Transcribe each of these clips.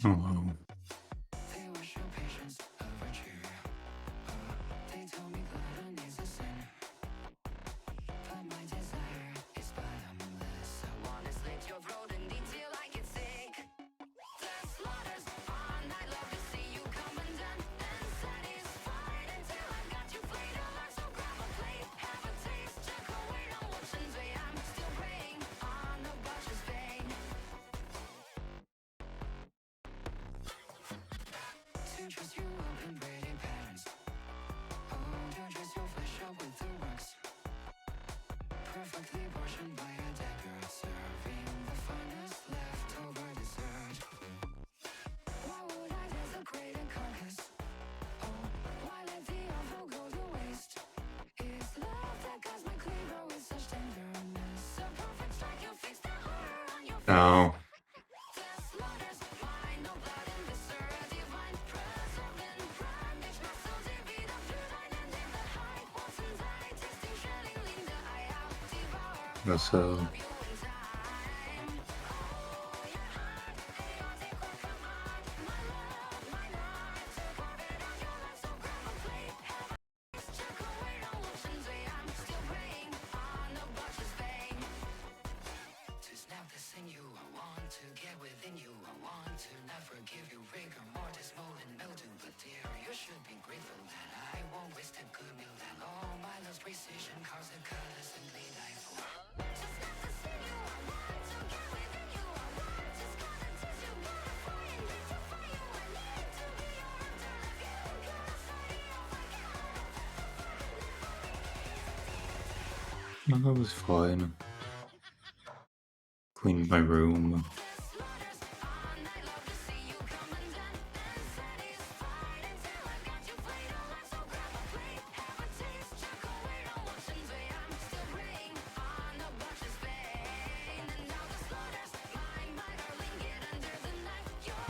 Oh. No. So that was fine. Cleaned my room.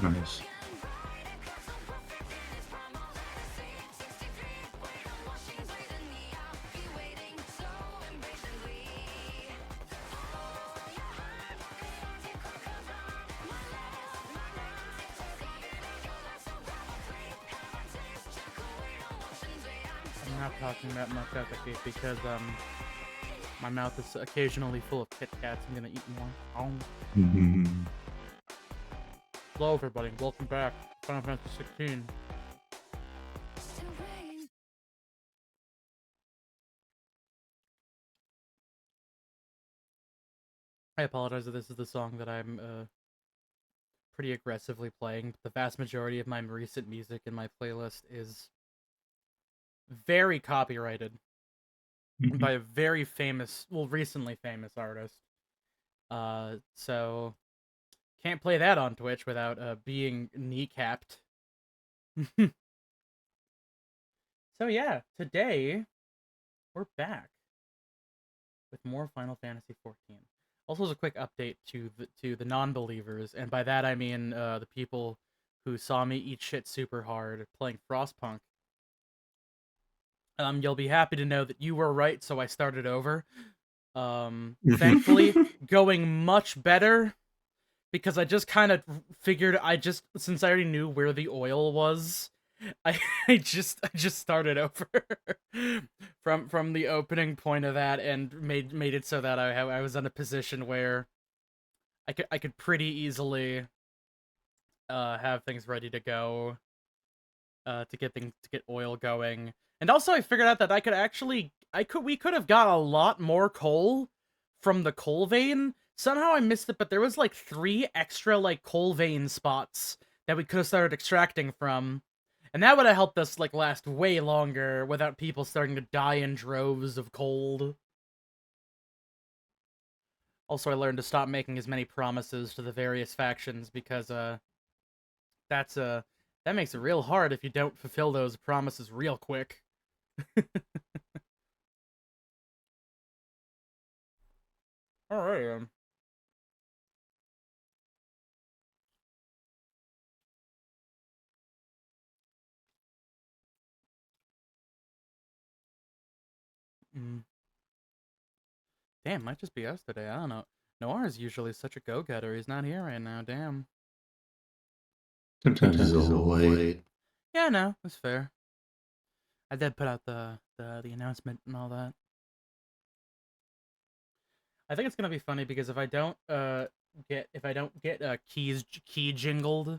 Nice. I'm not talking that much at the gate because my mouth is occasionally full of Kit Kats. I'm gonna eat more. Hello everybody, welcome back. Final Fantasy 16. I apologize if this is the song that I'm pretty aggressively playing. The vast majority of my recent music in my playlist is very copyrighted by a very famous, well, recently famous artist. So can't play that on Twitch without being kneecapped. So yeah, today we're back with more Final Fantasy 14. Also, as a quick update to the non-believers, and by that I mean the people who saw me eat shit super hard playing Frostpunk. You'll be happy to know that you were right, so I started over. Thankfully, going much better, because I just kind of figured since I already knew where the oil was, I just started over from the opening point of that and made it so that I was in a position where I could pretty easily have things ready to go to get oil going. And also I figured out that we could have got a lot more coal from the coal vein. Somehow I missed it, but there was like 3 extra like coal vein spots that we could have started extracting from. And that would have helped us like last way longer without people starting to die in droves of cold. Also, I learned to stop making as many promises to the various factions because that makes it real hard if you don't fulfill those promises real quick. Alright, Damn, might just be us today. I don't know. Noir is usually such a go-getter. He's not here right now. Damn. Sometimes it's a little late. Yeah, no, that's fair. I did put out the announcement and all that. I think it's gonna be funny because if I don't get key jingled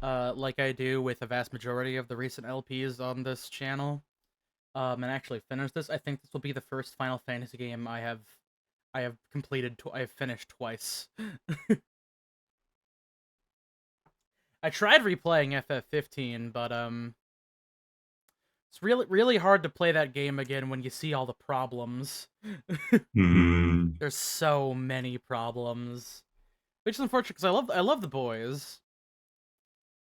like I do with a vast majority of the recent LPs on this channel, and actually finish this, I think this will be the first Final Fantasy game I have completed. I have finished twice. I tried replaying FF15, but it's really hard to play that game again when you see all the problems. There's so many problems, which is unfortunate because I love the boys.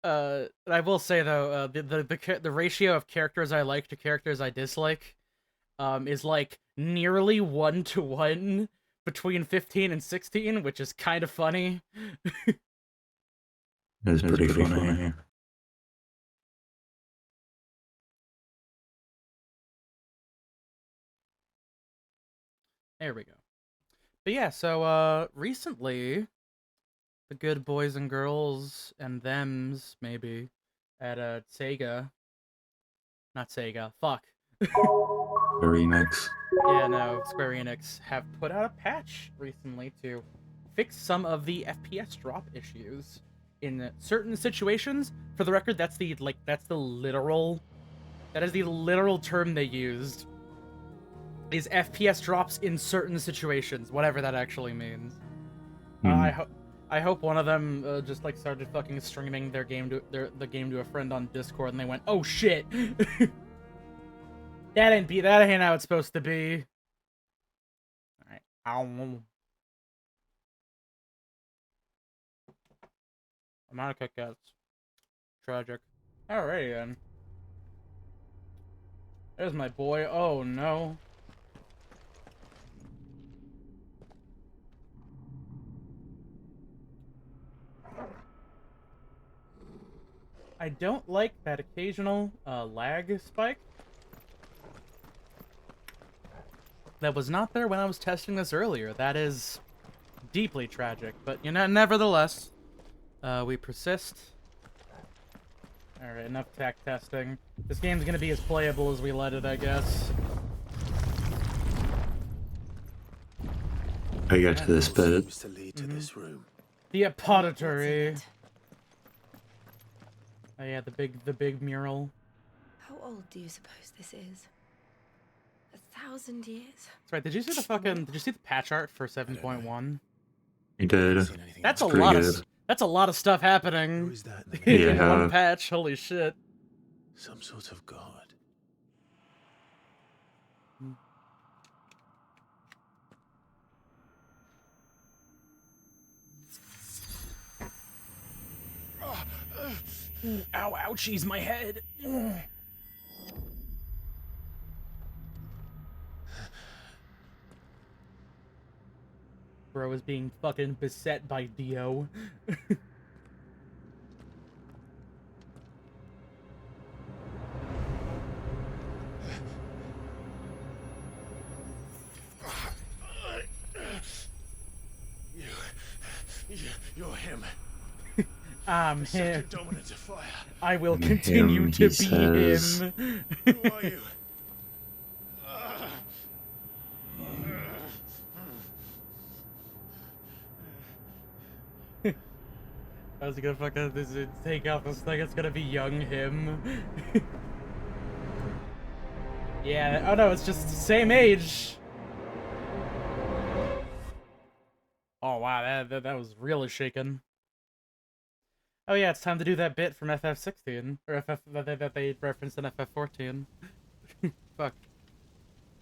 I will say though, the ratio of characters I like to characters I dislike, is like nearly 1-to-1 between 15 and 16, which is kind of funny. It's pretty funny. There we go. But yeah, so recently, the good boys and girls and thems maybe at Sega, not Sega, fuck. Remix. Yeah, no, Square Enix have put out a patch recently to fix some of the FPS drop issues in certain situations. For the record, that is the literal term they used. Is FPS drops in certain situations, whatever that actually means. I hope one of them just like started fucking streaming their game to the game to a friend on Discord, and they went, "Oh shit, that ain't how it's supposed to be." All right, ow. I'm out of Kit Kats. Tragic. Alrighty then. There's my boy. Oh no. I don't like that occasional lag spike. That was not there when I was testing this earlier. That is deeply tragic, but you know, nevertheless, we persist. Alright, enough tech testing. This game's gonna be as playable as we let it, I guess. I got to this bit. To lead to this room. The apothecary. What's in it? Oh yeah, the big mural. How old do you suppose this is? 1,000 years? That's right. Did you see the patch art for 7.1? You did. That's a pretty lot good. that's a lot of stuff Who happening is that? In the in Yeah. one patch. Holy shit. Some sort of god. Ow, ouchies, my head. Bro is being fucking beset by Dio. You're him. I'm him. Second dominant of fire. I will continue Him, to he be says. him. Who are you? I was gonna fucking take out this thing. It's gonna be young him. Yeah. Oh no, it's just the same age. Oh wow, that was really shaken. Oh yeah, it's time to do that bit from FF16 or FF that they referenced in FF14. Fuck.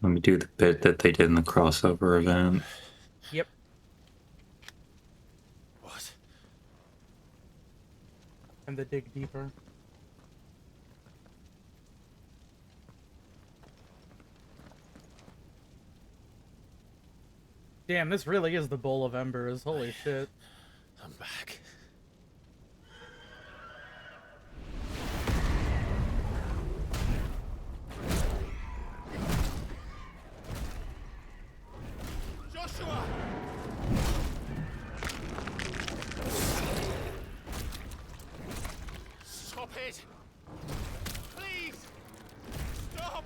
Let me do the bit that they did in the crossover event. Yep. What? And to dig deeper. Damn, this really is the Bowl of Embers. Holy shit. I'm back. it! Please! Stop!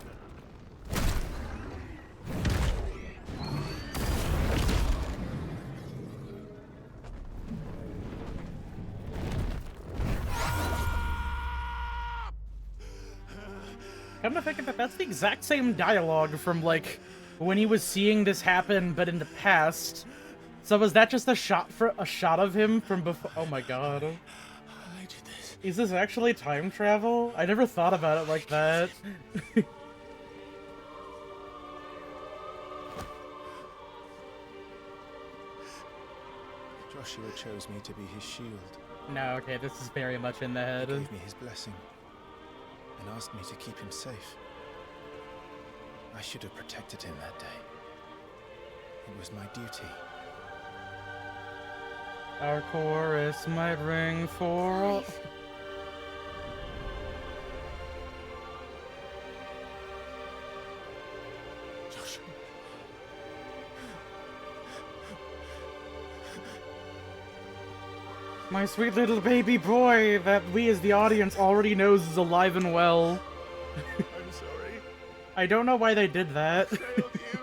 Come to think of it, that's the exact same dialogue from, like, when he was seeing this happen, but in the past. So was that just a shot of him from before? Oh my god. I did this. Is this actually time travel? I never thought about it like that. Joshua chose me to be his shield. No, okay, this is very much in the He head. gave me his blessing and asked me to keep him safe. I should have protected him that day. It was my duty. Our chorus might ring for... Joshua. My sweet little baby boy that we as the audience already knows is alive and well. I'm sorry. I don't know why they did that. Failed you.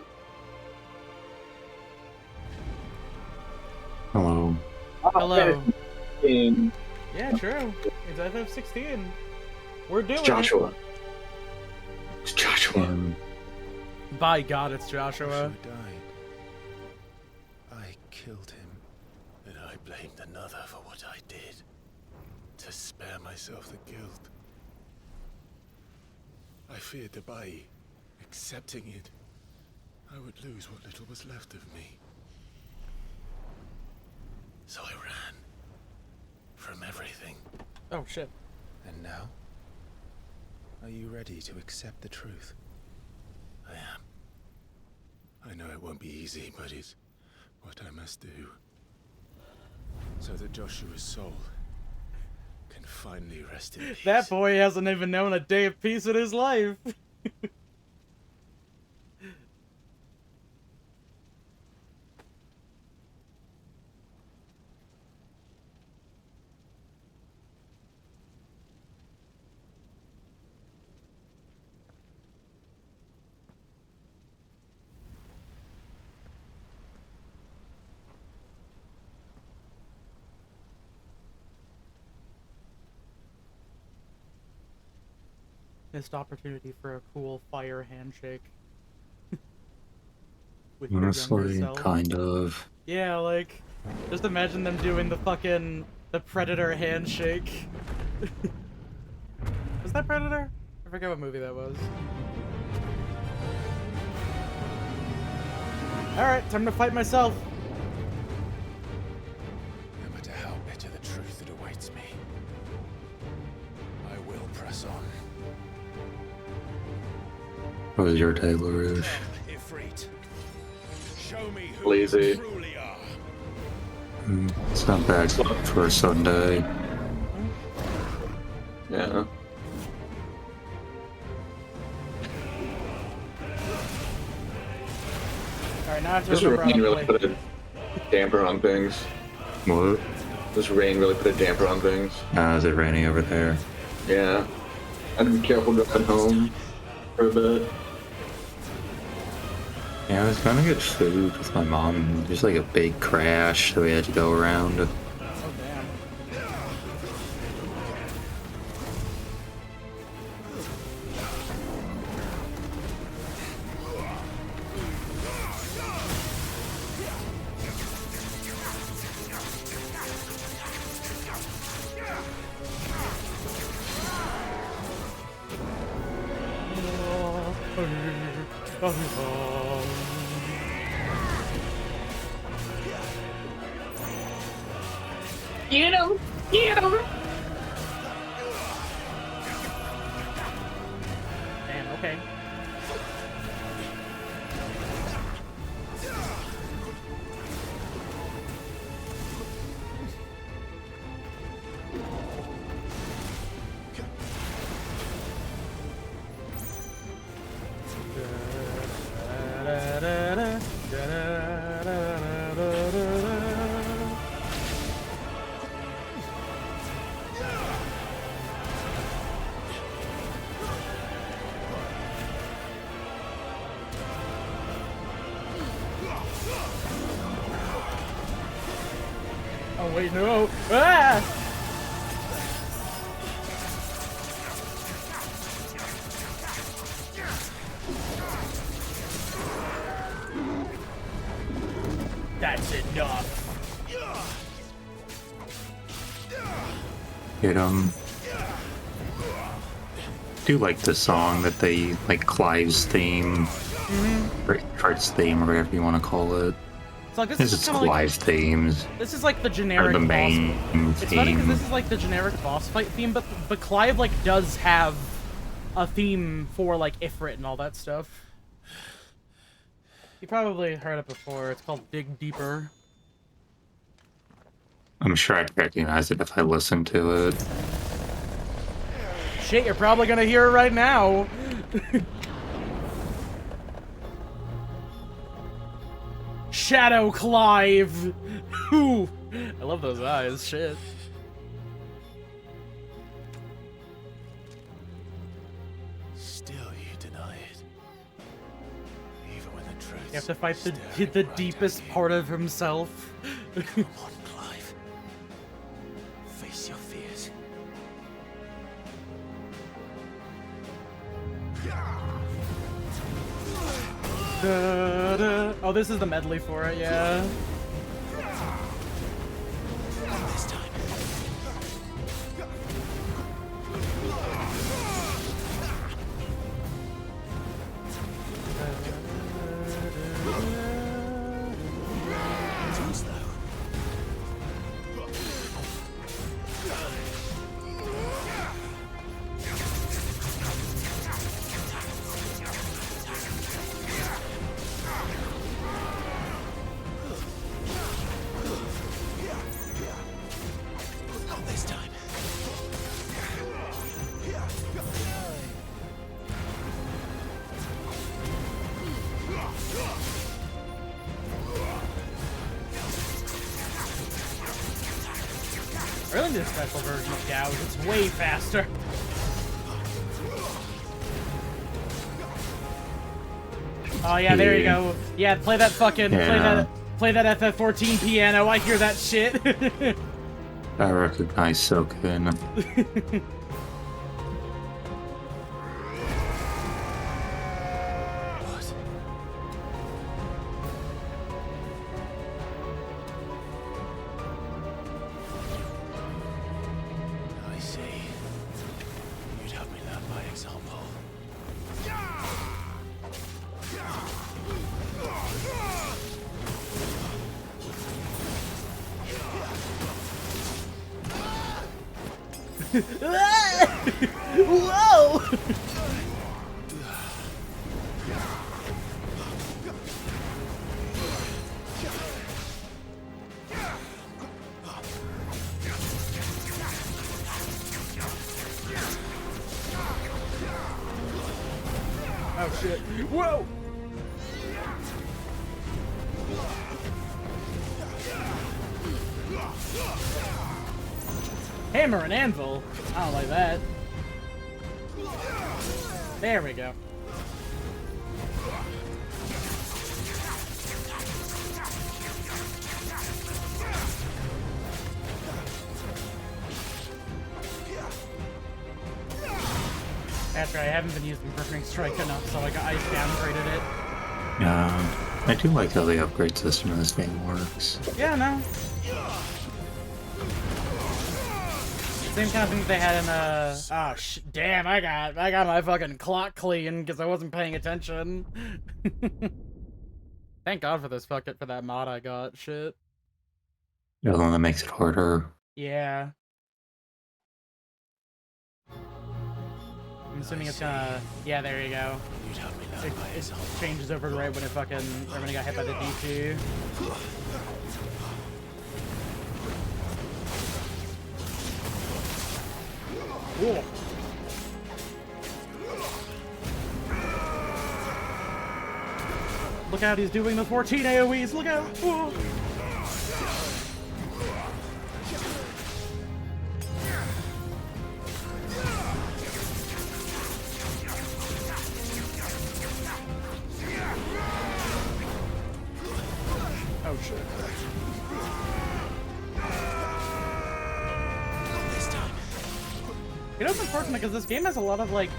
Hello. Hello. In Yeah, true. It's FF16. We're doing Joshua. It's Joshua. Um, it. By God, it's Joshua. Joshua died. I killed him. And I blamed another for what I did. To spare myself the guilt. I feared that by accepting it, I would lose what little was left of me. So I ran. From everything. Oh, shit. And now? Are you ready to accept the truth? I am. I know it won't be easy, but it's what I must do. So that Joshua's soul can finally rest in peace. That boy hasn't even known a day of peace in his life. Missed opportunity for a cool fire handshake. With your younger honestly, self. kind of. Yeah, like, just imagine them doing the Predator handshake. Was that Predator? I forget what movie that was. Alright, time to fight myself. No matter how bitter the truth that awaits me, I will press on. What was your day, LaRouche? Ifrit. Show me who Lazy. you truly are. It's not bad for a Sunday. Yeah. Alright, now I have to This remember how rain to really play. put a damper on things. What? This rain really put a damper on things. Is it raining over there? Yeah. I had to be careful going home for a bit. Yeah, I was gonna get food with my mom. There's like a big crash that we had to go around. Oh, damn. Get him! Get him! Damn, okay. Oh wait, no! Ah! That's enough. Hit him. Do like the song that they like Clive's theme, or Art's theme, or whatever you want to call it. So like, this This is is kind of Clive themes, this is like the or generic the boss. main It's funny because theme. this is like the generic boss fight theme, but Clive like does have a theme for like Ifrit and all that stuff. You probably heard it before. It's called Dig Deeper. I'm sure I'd recognize it if I listened to it. Shit, you're probably gonna hear it right now. Shadow Clive. Ooh, I love those eyes. Shit. Still you deny it. Even when the truth. You have to fight the deepest part of himself. Come on, Clive. Face your fears. Oh, this is the medley for it, yeah. This time. Too slow. Not this time. I really need a special version of Gouge. It's way faster. Oh yeah, there you go. Yeah, play that fucking play that FF14 piano. I hear that shit. I recognize Silken. What? I see. You'd have me learn by example. Whoa! Oh shit! Whoa! Hammer and anvil? I don't like that. There we go. That's right, I haven't been using Perfect Strike enough, so I downgraded it. I do like how the upgrade system in this game works. Yeah, no. Same kind of thing that they had in oh damn, I got my fucking clock clean because I wasn't paying attention. Thank God for this for that mod I got. Shit. The other one that makes it harder. Yeah. I'm assuming it's gonna. Yeah, there you go. You'd have me learn by It example. changes over right when it when it got hit by the D2. Whoa. Look out, he's doing the 14 AoEs, look out! Whoa. Oh shit. You know, it's unfortunate because this game has a lot of like,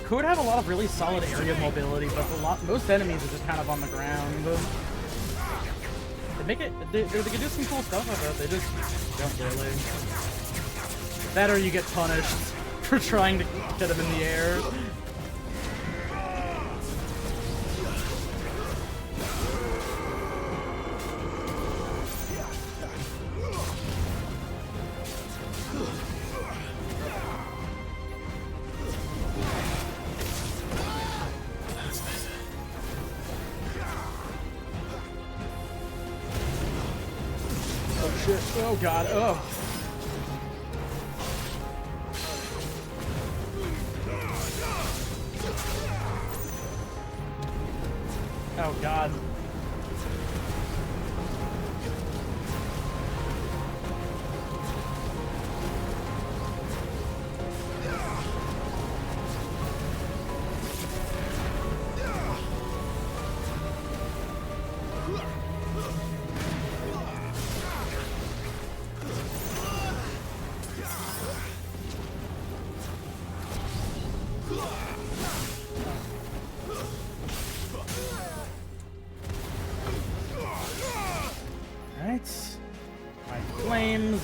could have a lot of really solid area mobility, but most enemies are just kind of on the ground. They make it, they can do some cool stuff with it. They just don't really. That or you get punished for trying to get them in the air. Oh god, oh. Oh god.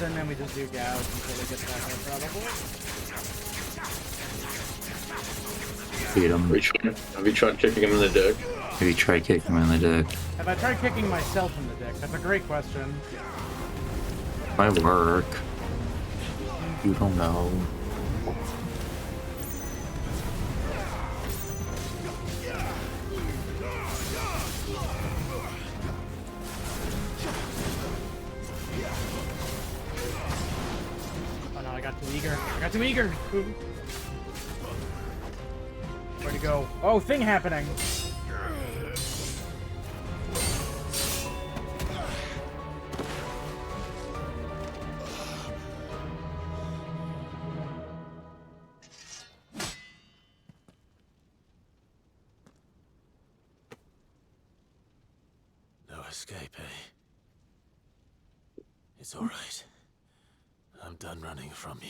And then we just do gouge until they get back up, probably. Beat him. Have you tried kicking him in the dick? Have you tried kicking him in the dick? Have I tried kicking myself in the dick? That's a great question. Might work. You don't know. I got too eager. Where'd he go? Oh, thing happening. No escape, eh? It's all right. I'm done running from you.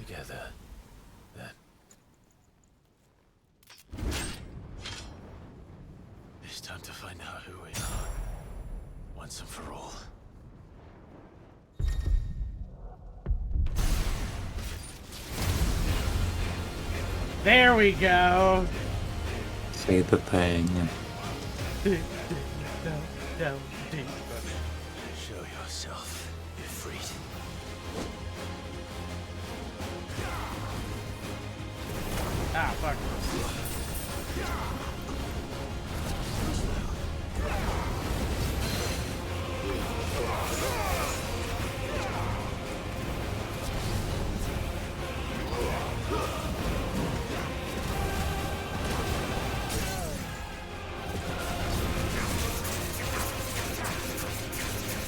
Together, then. It's time to find out who we are, once and for all. There we go. Say the thing. Down deep. Show yourself, Ifrit. Ah, fuck.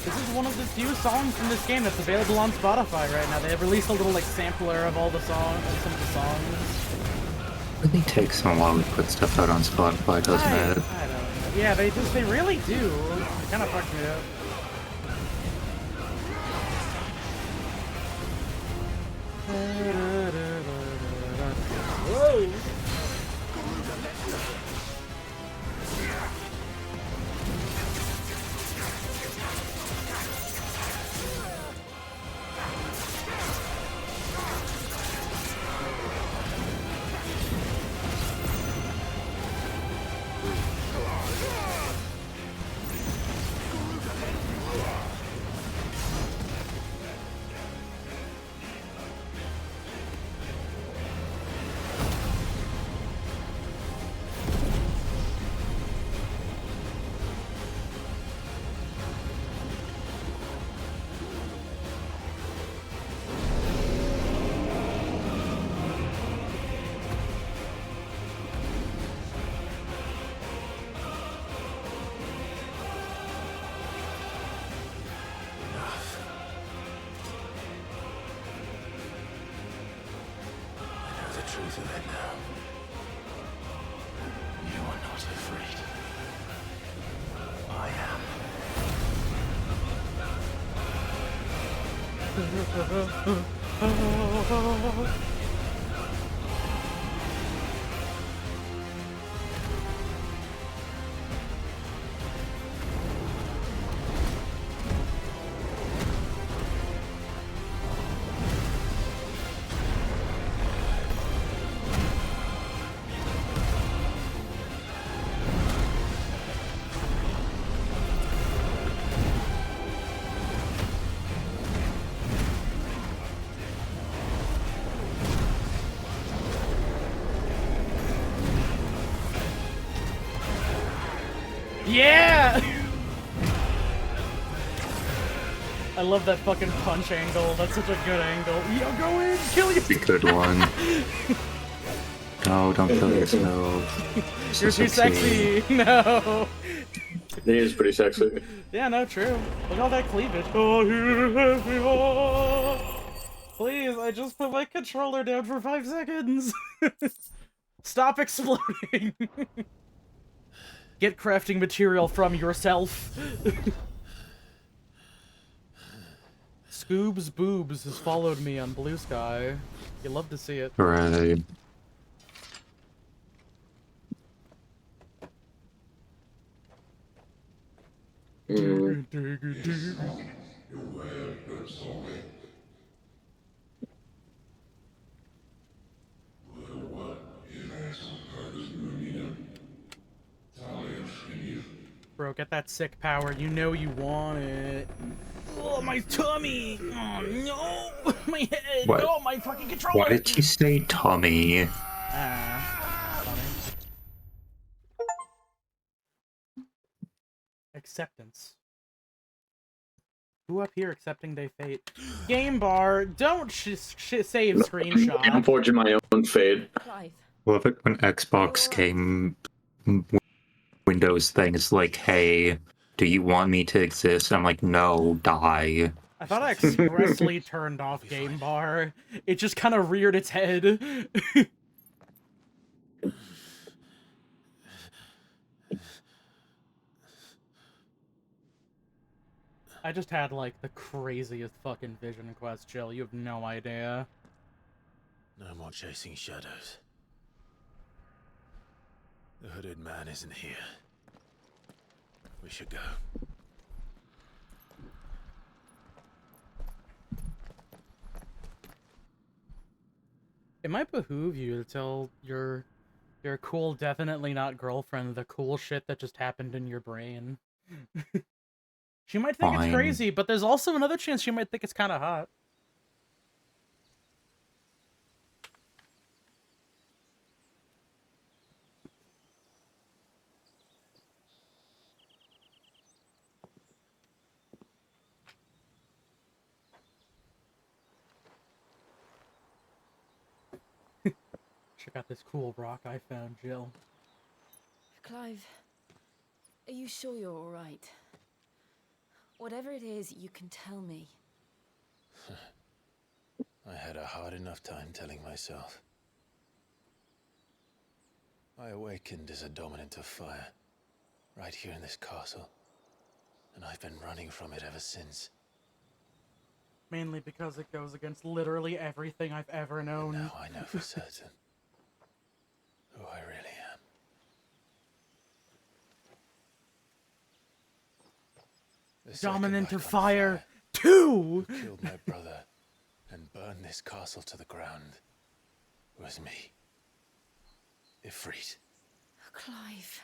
This is one of the few songs from this game that's available on Spotify right now. They have released a little like sampler of all the songs, of some of the songs. It really takes them a while to put stuff out on Spotify, doesn't it? I don't know. Yeah, they really do. It kind of fucked me up. Whoa! Truth of it now. Yeah! I love that fucking punch angle. That's such a good angle. Yo, go in, kill you. Good one. No, don't kill yourself. You're too sexy. No. He is pretty sexy. Yeah, no, true. Look at all that cleavage. Please, I just put my controller down for 5 seconds. Stop exploding. Get crafting material from yourself. Scoob's Boobs has followed me on Blue Sky. You love to see it. Right. Bro, get that sick power. You know you want it. Oh, my tummy! Oh, no! My head! What? Oh, my fucking controller! Why did you say Tommy? Funny. Acceptance. Who up here accepting their fate? Game bar, don't save screenshot. I'm forging my own fate. Clive, Love it when Xbox came Windows thing. It's like, hey, do you want me to exist? I'm like, no, die. I thought I expressly turned off game bar. It just kind of reared its head. I just had, like, the craziest fucking vision quest, Jill. You have no idea. No more chasing shadows. The hooded man isn't here. We should go. It might behoove you to tell your cool, definitely not girlfriend the cool shit that just happened in your brain. She might think it's Fine. crazy, but there's also another chance she might think it's kind of hot. Check out this cool rock I found, Jill. Clive, are you sure you're all right? Whatever it is, you can tell me. I had a hard enough time telling myself. I awakened as a dominant of fire, right here in this castle, and I've been running from it ever since. Mainly because it goes against literally everything I've ever known. Now I know for certain who I really am. The second Dominant light of on Fire 2! who killed my brother and burned this castle to the ground was me. Ifrit. Clive.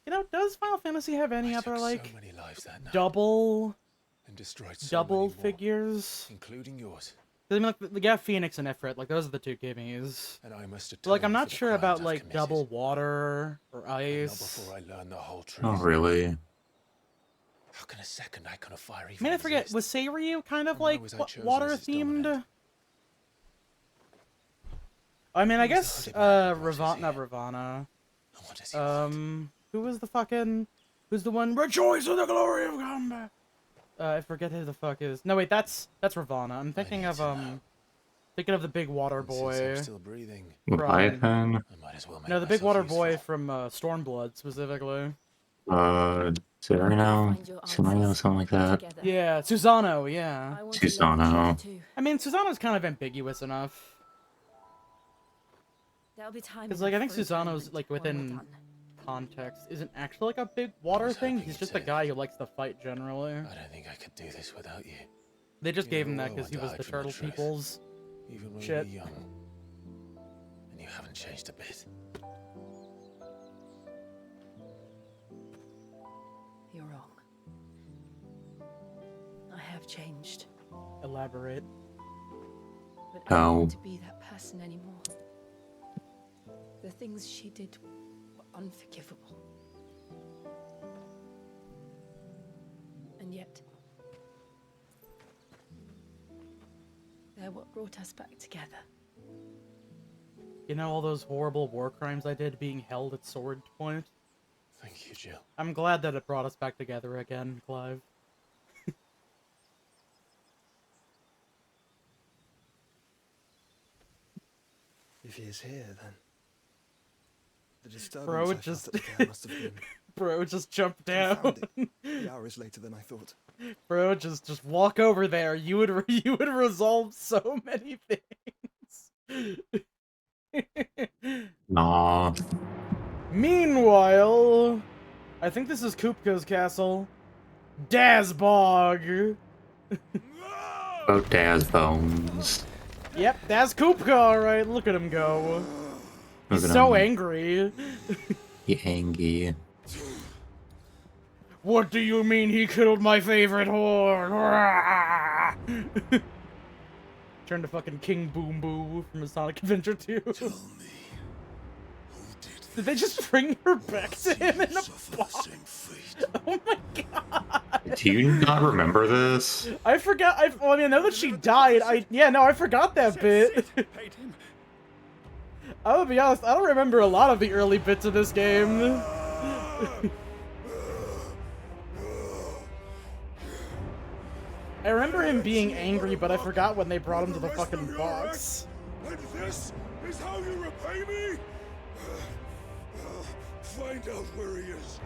You know, does Final Fantasy have any I other, took like, so many lives that night double and destroyed so double many more, figures? including yours. I mean, like, we got Phoenix and Ifrit, like, those are the two gimmies. And I must But, like, I'm atone not for the sure crimes about, I've like, committed. double water or But not ice. before I learn the whole truth. Oh, really? How can a second icon of fire I even mean, I forget, exist? was Seiryu kind of, And why like, was I chosen as its water-themed? dominant? I mean, I Who was guess, the hooded man who brought us Not here? Ravana. And what does he want? Who was the fucking... Who's the one? Rejoice in the glory of combat! I forget who the fuck is. No, wait, that's Ravana. I'm thinking need of, to know. thinking of the big water And since boy. I'm still breathing, Leviathan? I might as well make No, the big myself water useful. boy from, Stormblood, specifically. Sereno, Find your Sereno, answers something like that. together. Yeah, Susano, yeah. I want to know the Susano. truth too. I mean, Susano's kind of ambiguous enough. There'll be time. Because, like, I think enough for Susano's, atonement like, when we're within done. context, isn't actually, like, a big water was thing. hoping He's you'd just a say guy that. who likes to fight, generally. I don't think I could do this without you. They just You gave him never that were because he one to was hide the from the turtle truth. people's. Even when Shit. we were young. And you haven't changed a bit. You're wrong. I have changed, Elaborate. but I don't No. want to be that person anymore. The things she did were unforgivable. And yet, they're what brought us back together. You know all those horrible war crimes I did being held at sword point? Thank you, Jill. I'm glad that it brought us back together again, Clive. If he is here, then the disturbance Bro, I it felt just... at the camp must have been Bro, just jump down. confounding. The hour is later than I thought. Bro, just walk over there. You would resolve so many things. Nah. Meanwhile, I think this is Kupka's castle. Dazbog. Oh, Daz Bones. Yep, that's Kupka, alright. Look at him go. He's Look at so him. angry. He angry. What do you mean he killed my favorite horse? Turn to fucking King Boom Boo from a Sonic Adventure 2. Did they just bring her back to him in a box? Oh my god! Do you not remember this? I forgot. Well, I mean, I know that she died. I forgot that bit. I'm gonna be honest. I don't remember a lot of the early bits of this game. I remember him being angry, but I forgot when they brought him to the fucking box. And this is how you repay me? Find out where he is.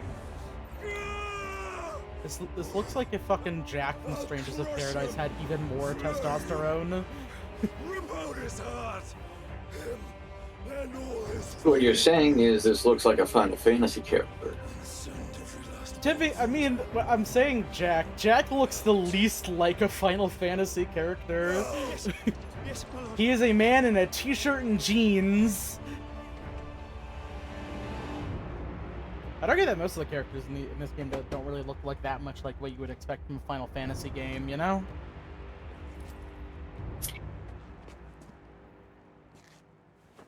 This looks like if fucking Jack from Strangers of Paradise had even more testosterone. Rip out his heart. Him and all his What you're saying is this looks like a Final Fantasy character. send every last Tippy, I mean, I'm saying Jack. Jack looks the least like a Final Fantasy character. Yes, my lord. He is a man in a t-shirt and jeans. I'd argue that most of the characters in this game don't really look like that much like what you would expect from a Final Fantasy game, you know?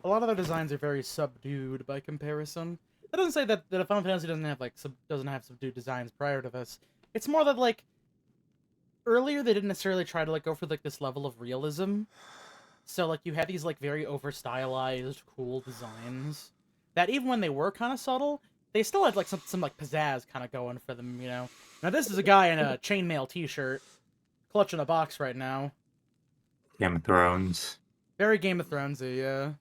A lot of their designs are very subdued by comparison. That doesn't say that a Final Fantasy doesn't have subdued designs prior to this. It's more that, like, earlier they didn't necessarily try to, like, go for, like, this level of realism. So, like, you had these, like, very over-stylized, cool designs that even when they were kind of subtle, they still had, like, some like, pizzazz kind of going for them, you know? Now, this is a guy in a chainmail t-shirt, clutching a box right now. Game of Thrones. Very Game of Thronesy, yeah.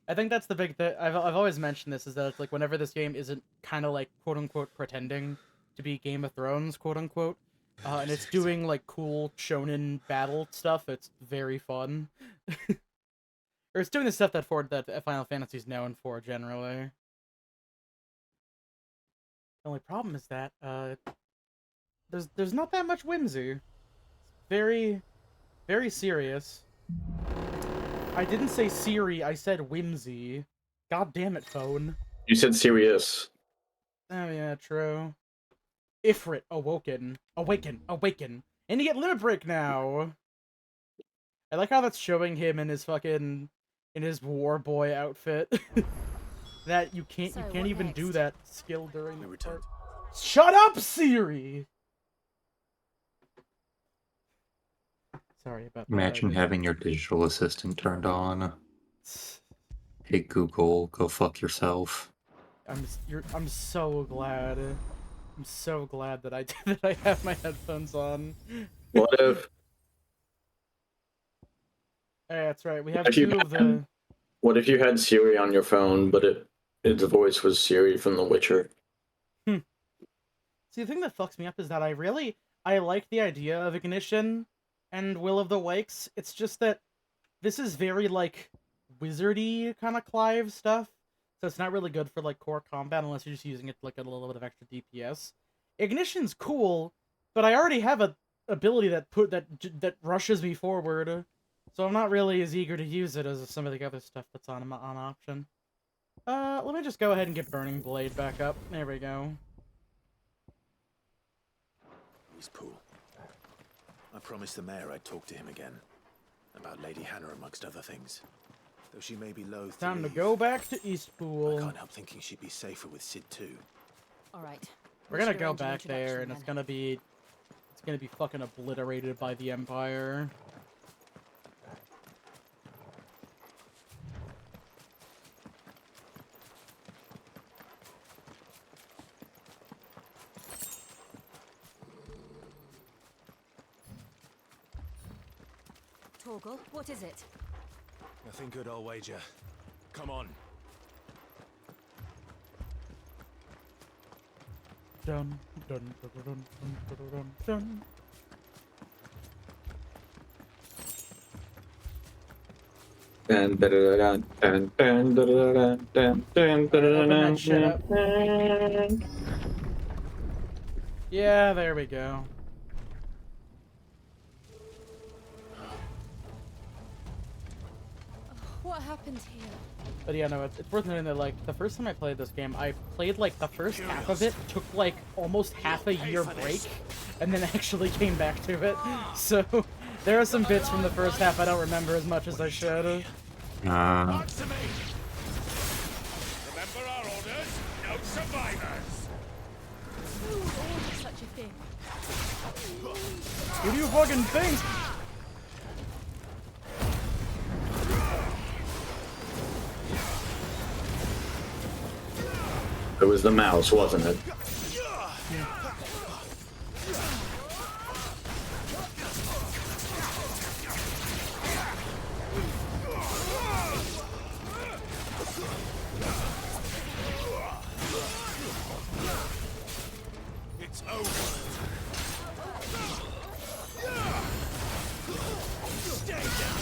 I think that's the big thing. I've always mentioned this, is that it's like whenever this game isn't kind of like quote-unquote pretending to be Game of Thrones, quote-unquote, and it's doing like cool shonen battle stuff, it's very fun. Or it's doing the stuff that Final Fantasy's known for, generally. The only problem is that, there's not that much whimsy. It's very, very serious. I didn't say Siri, I said whimsy. God damn it, phone. You said serious. Oh yeah, true. Ifrit, awoken. Awaken, awaken. And you get limit break now! I like how that's showing him in his fucking... in his war boy outfit. That you can't So, what even do next? that skill during I the returned. part. Shut up, Siri! Sorry about that. Imagine having your digital assistant turned on. Hey Google, go fuck yourself. I'm so glad. I'm so glad that that I have my headphones on. What if Hey, that's right. We have If you two of the. what if you had Siri on your phone, but it Its voice was Siri from The Witcher. See, the thing that fucks me up is that I like the idea of Ignition and Will of the Wakes. It's just that this is very, like, wizardy kind of Clive stuff, so it's not really good for, like, core combat unless you're just using it to, like, get a little bit of extra DPS. Ignition's cool, but I already have a ability that rushes me forward, so I'm not really as eager to use it as some of the other stuff that's on option. Let me just go ahead and get Burning Blade back up. There we go. Pool. I promised the mayor I'd talk to him again. About Lady Hannah amongst other things. Though she may be loath to Time to leave, go back to I Eastpool. can't help thinking she'd be safer with Sid too. All right. We're gonna go back there, and it's gonna be fucking obliterated by the Empire. Torgal, what is it? Nothing good, I'll wager. Come on. Dun dun dun dun dun dun dun. Dun, dun, dun, dun, dun, dun, dun, dun, dun, dun, Open that dun, shit up. dun. Yeah, there we go. What happened here? But yeah, no, it's worth noting that, like, the first time I played this game, I played, like, the first half of it, took, like, almost half a year break, and then actually came back to it. So, there are some bits from the first half I don't remember as much as I should. Remember our orders, no survivors. Who would order such a thing? Who do you fucking think? It was the mouse, wasn't it? It's over. Stay down.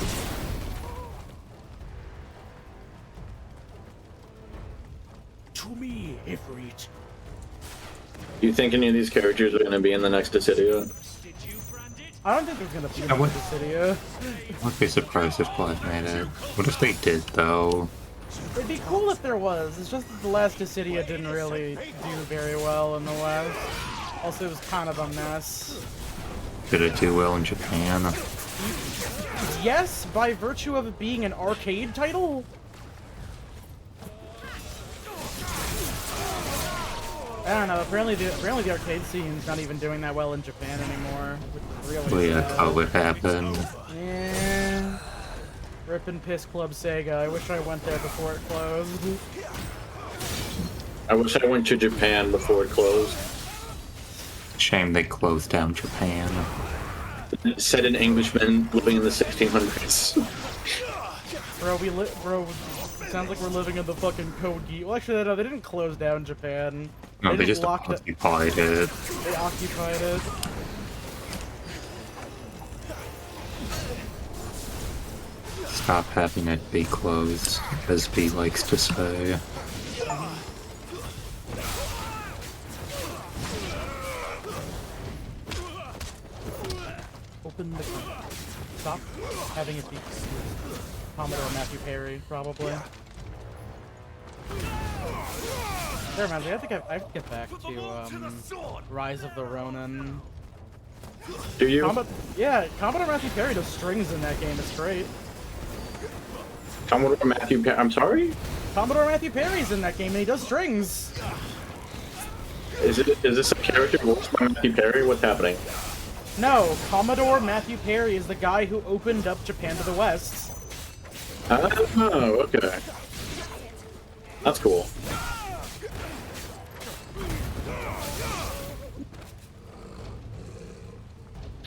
To me, Ifrit. Do you think any of these characters are going to be in the next Dissidia? Did you brand it? I don't think there's gonna be I a would- Dissidia. I wouldn't be surprised if Clive made it. What if they did, though? It'd be cool if there was. It's just that the last Dissidia didn't really do very well in the West. Also, it was kind of a mess. Did it do well in Japan? Yes, by virtue of it being an arcade title. I don't know. Apparently the arcade scene's not even doing that well in Japan anymore, which is really Well, yeah, sad. COVID happened. Yeah. Rip and Piss Club Sega. I wish I went there before it closed. I wish I went to Japan before it closed. Shame they closed down Japan. Said an Englishman living in the 1600s. Bro, sounds like we're living in the fucking Code Geass. Well, actually, no, they didn't close down Japan. No, they just just locked it. occupied it. They occupied it. Stop having it be closed, as B likes to say. Open the... Stop having it be Commodore Matthew Perry, probably. That reminds me, I have to get back to, Rise of the Ronin. Do you? Yeah, Commodore Matthew Perry does strings in that game, it's great. Commodore Matthew I'm sorry? Commodore Matthew Perry's in that game, and he does strings. Is this a character voiced by Matthew Perry? What's happening? No, Commodore Matthew Perry is the guy who opened up Japan to the West. Oh, okay. That's cool.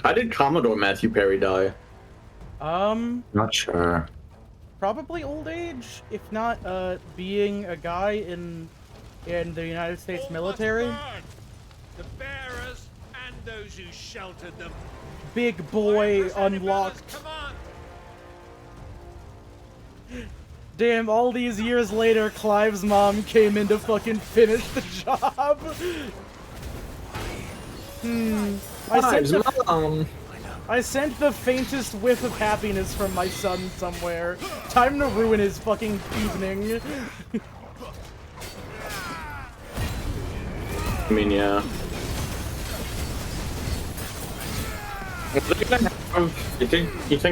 How did Commodore Matthew Perry die? Not sure. probably old age, if not being a guy in the United States All military. must burn. The bearers and those who sheltered them. Big boy Empress Annibella's unlocked. command. Damn, all these years later, Clive's mom came in to fucking finish the job. Clive's mom. I sent the faintest whiff of happiness from my son somewhere. Time to ruin his fucking evening. I mean, yeah. You think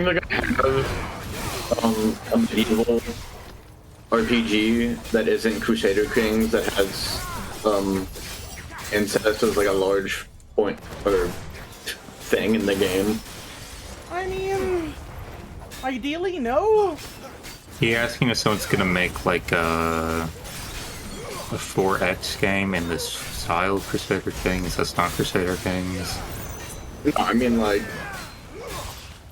they're gonna have a medieval RPG that isn't Crusader Kings that has incest as like a large point or thing in the game? I mean, ideally, no. You asking if someone's gonna make like a 4X game in this style of Crusader Kings? That's not Crusader Kings. No, I mean like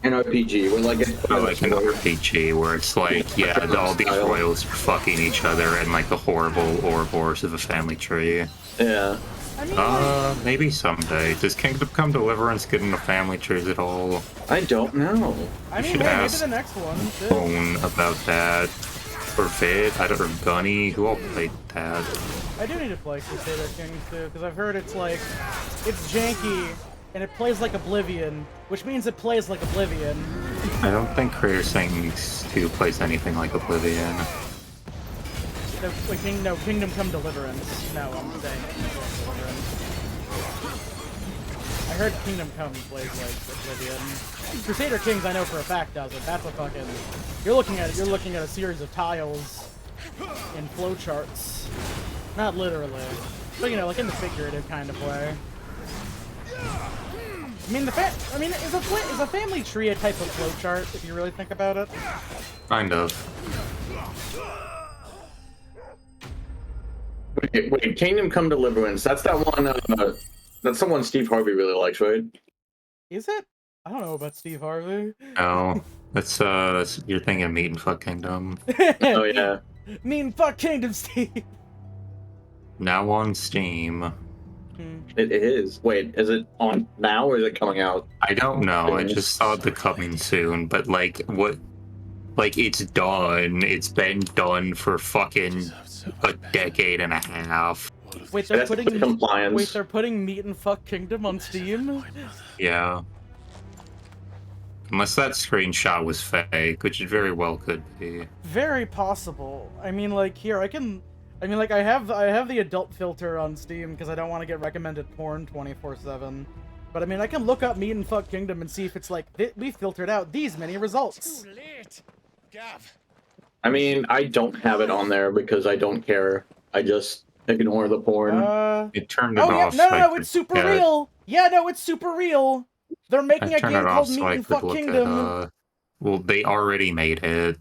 an RPG where like it's I like an RPG where it's like, yeah, all these royals are fucking each other and like the horrible Ouroboros of a family tree. Yeah. I mean, Maybe someday. Does Kingdom Come Deliverance get into family trees at all? I don't know. I mean, should hey, maybe ask the next one. Shit. Bone about that. Or Vid, I don't know, or Gunny, who all played that? I do need to play Crusader Kings too, because I've heard it's like, it's janky, and it plays like Oblivion, which means it plays like Oblivion. I don't think Creator Things 2 plays anything like Oblivion. No, Kingdom Come Deliverance. No, I'm saying Kingdom Come Deliverance. I heard Kingdom Come plays like Oblivion. Crusader Kings, I know for a fact doesn't. That's a fucking. You're looking at a series of tiles in flowcharts, not literally, but you know, like in the figurative kind of way. I mean, is a family tree a type of flowchart if you really think about it? Kind of. Wait, Kingdom Come Deliverance. That's that one. That's the one Steve Harvey really likes, right? Is it? I don't know about Steve Harvey. No, that's you're thinking Meat and Fuck Kingdom. Oh yeah. Mean fuck Kingdom, Steve. Now on Steam. It is. Wait, is it on now or is it coming out? I don't know. I just saw the coming soon, but like what? Like it's done. It's been done for fucking a decade and a half. Wait, they're That's putting compliance. Wait, they're putting Meat and Fuck Kingdom on Steam? Yeah. Unless that screenshot was fake, which it very well could be. Very possible. I mean, like here I have the adult filter on Steam because I don't want to get recommended porn 24/7. But I mean, I can look up Meat and Fuck Kingdom and see if it's like we filtered out these many results. Too late. Gav. I mean, I don't have it on there because I don't care. I just ignore the porn. It turned it Oh yeah, off. no, it's super real. Yeah, no, it's super real. They're making a I turned game it off called so Meat I and could Fuck look Kingdom. at. Well, they already made it.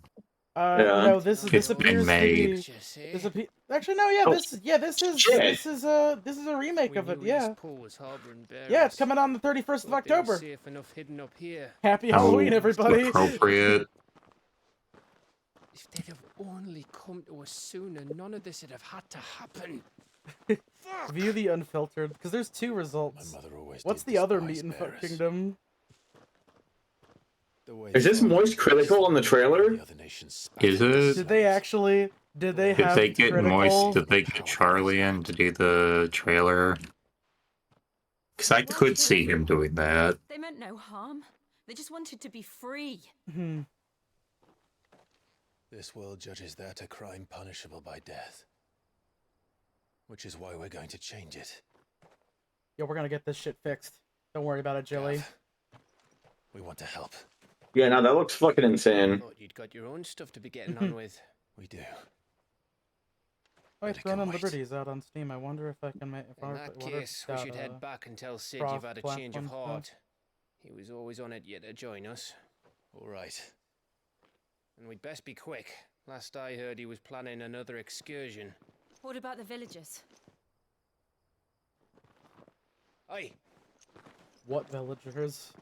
No, this It's been appears to made. be. Actually, no, yeah, this is a remake of it. Yeah, yeah, it's coming on the 31st of October. Safe enough hidden up here. Happy How Halloween, everybody. Appropriate. If they'd have only come to us sooner, none of this would have had to happen. View the unfiltered, because there's two results. What's the other Meat and Fuck Kingdom? Is this moist critical in the trailer? Is it? Did they actually? Did they have? Did they get critical? Moist? Did they get Charlie in to do the trailer? Because I could see him doing that. They meant no harm. They just wanted to be free. This world judges that a crime punishable by death. Which is why we're going to change it. Yo, we're gonna get this shit fixed. Don't worry about it, Jilly. We want to help. Yeah, no, that looks fucking insane. Thought you'd got your own stuff to be getting on with. We do. Oh, it's But it can Throne and wait. Liberty's out on Steam. I wonder if I can make. In that case, we should head back and tell Sid you've had a change of cross-platform heart. He was always on it yet to join us. All right. And we'd best be quick. Last I heard, he was planning another excursion. What about the villagers? Oi, What villagers?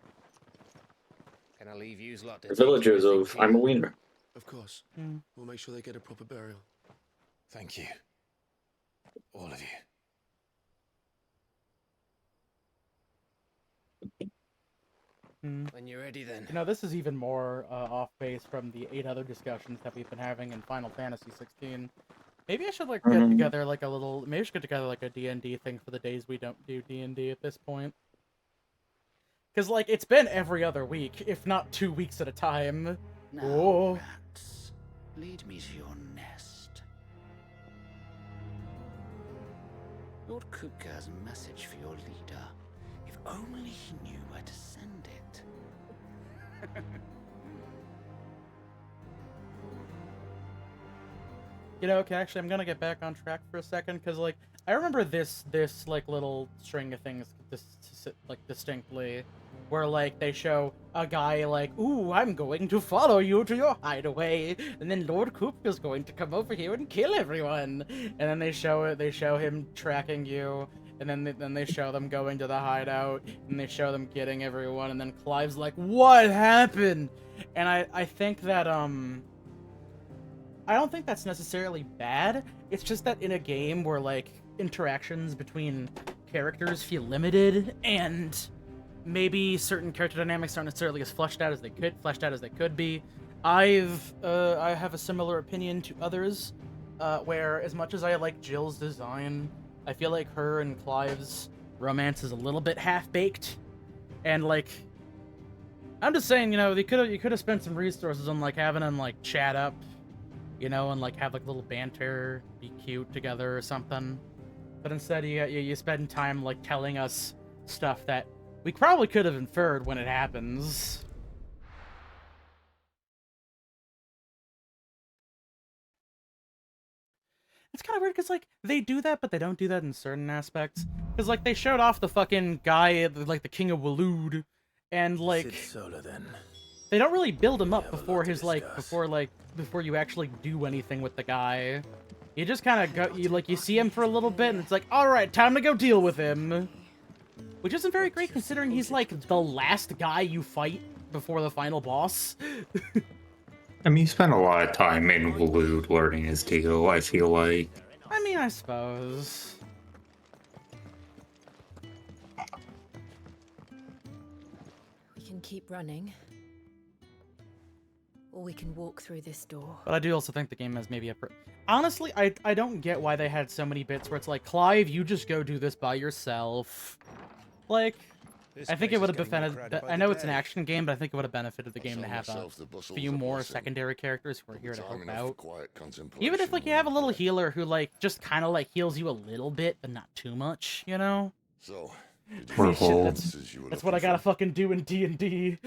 can I leave yous lot to The take villagers everything of here? I'm a Wiener. Of course. Hmm. We'll make sure they get a proper burial. Thank you. All of you. When you're ready, then. You know, this is even more off base from the 8 other discussions that we've been having in Final Fantasy 16. Maybe I should like get together like a little. Maybe I should get together like a D&D thing for the days we don't do D&D at this point. Because like it's been every other week, if not 2 weeks at a time. Now, Oh. rats, lead me to your nest. Lord Kupka has a message for your leader. If only he knew where to send it. You know, okay, actually, I'm gonna get back on track for a second, because, like, I remember this, like, little string of things, like, distinctly, where, like, they show a guy, like, ooh, I'm going to follow you to your hideaway, and then Lord Kupka's going to come over here and kill everyone, and then they show him tracking you, and then they show them going to the hideout, and they show them getting everyone, and then Clive's like, what happened? And I think that, I don't think that's necessarily bad. It's just that in a game where, like, interactions between characters feel limited, and maybe certain character dynamics aren't necessarily as fleshed out as they could be. I have a similar opinion to others, where as much as I like Jill's design, I feel like her and Clive's romance is a little bit half-baked, and, like, I'm just saying, you know, you could have spent some resources on, like, having them, like, chat up, you know, and like have like little banter, be cute together or something. But instead, you spend time like telling us stuff that we probably could have inferred when it happens. It's kind of weird because like they do that, but they don't do that in certain aspects. Because like they showed off the fucking guy, like the King of Waloed, and like Solo, then. they don't really build him up before his before you actually do anything with the guy. You just kind of go, you see him for a little bit, and it's like, all right, time to go deal with him. Which isn't very great considering he's like the last guy you fight before the final boss. I mean, you spent a lot of time in Waloed learning his deal, I feel like. I mean, I suppose. We can keep running. Or we can walk through this door. But I do also think the game has maybe a... Honestly, I don't get why they had so many bits where it's like, Clive, you just go do this by yourself. Like, I think it would have benefited... I know it's an action game, but I think it would have benefited the game to have a few more secondary characters who are here to help out. Even if, like, you have a little healer who, like, just kind of, like, heals you a little bit, but not too much, you know? So, that's what I gotta fucking do in D&D.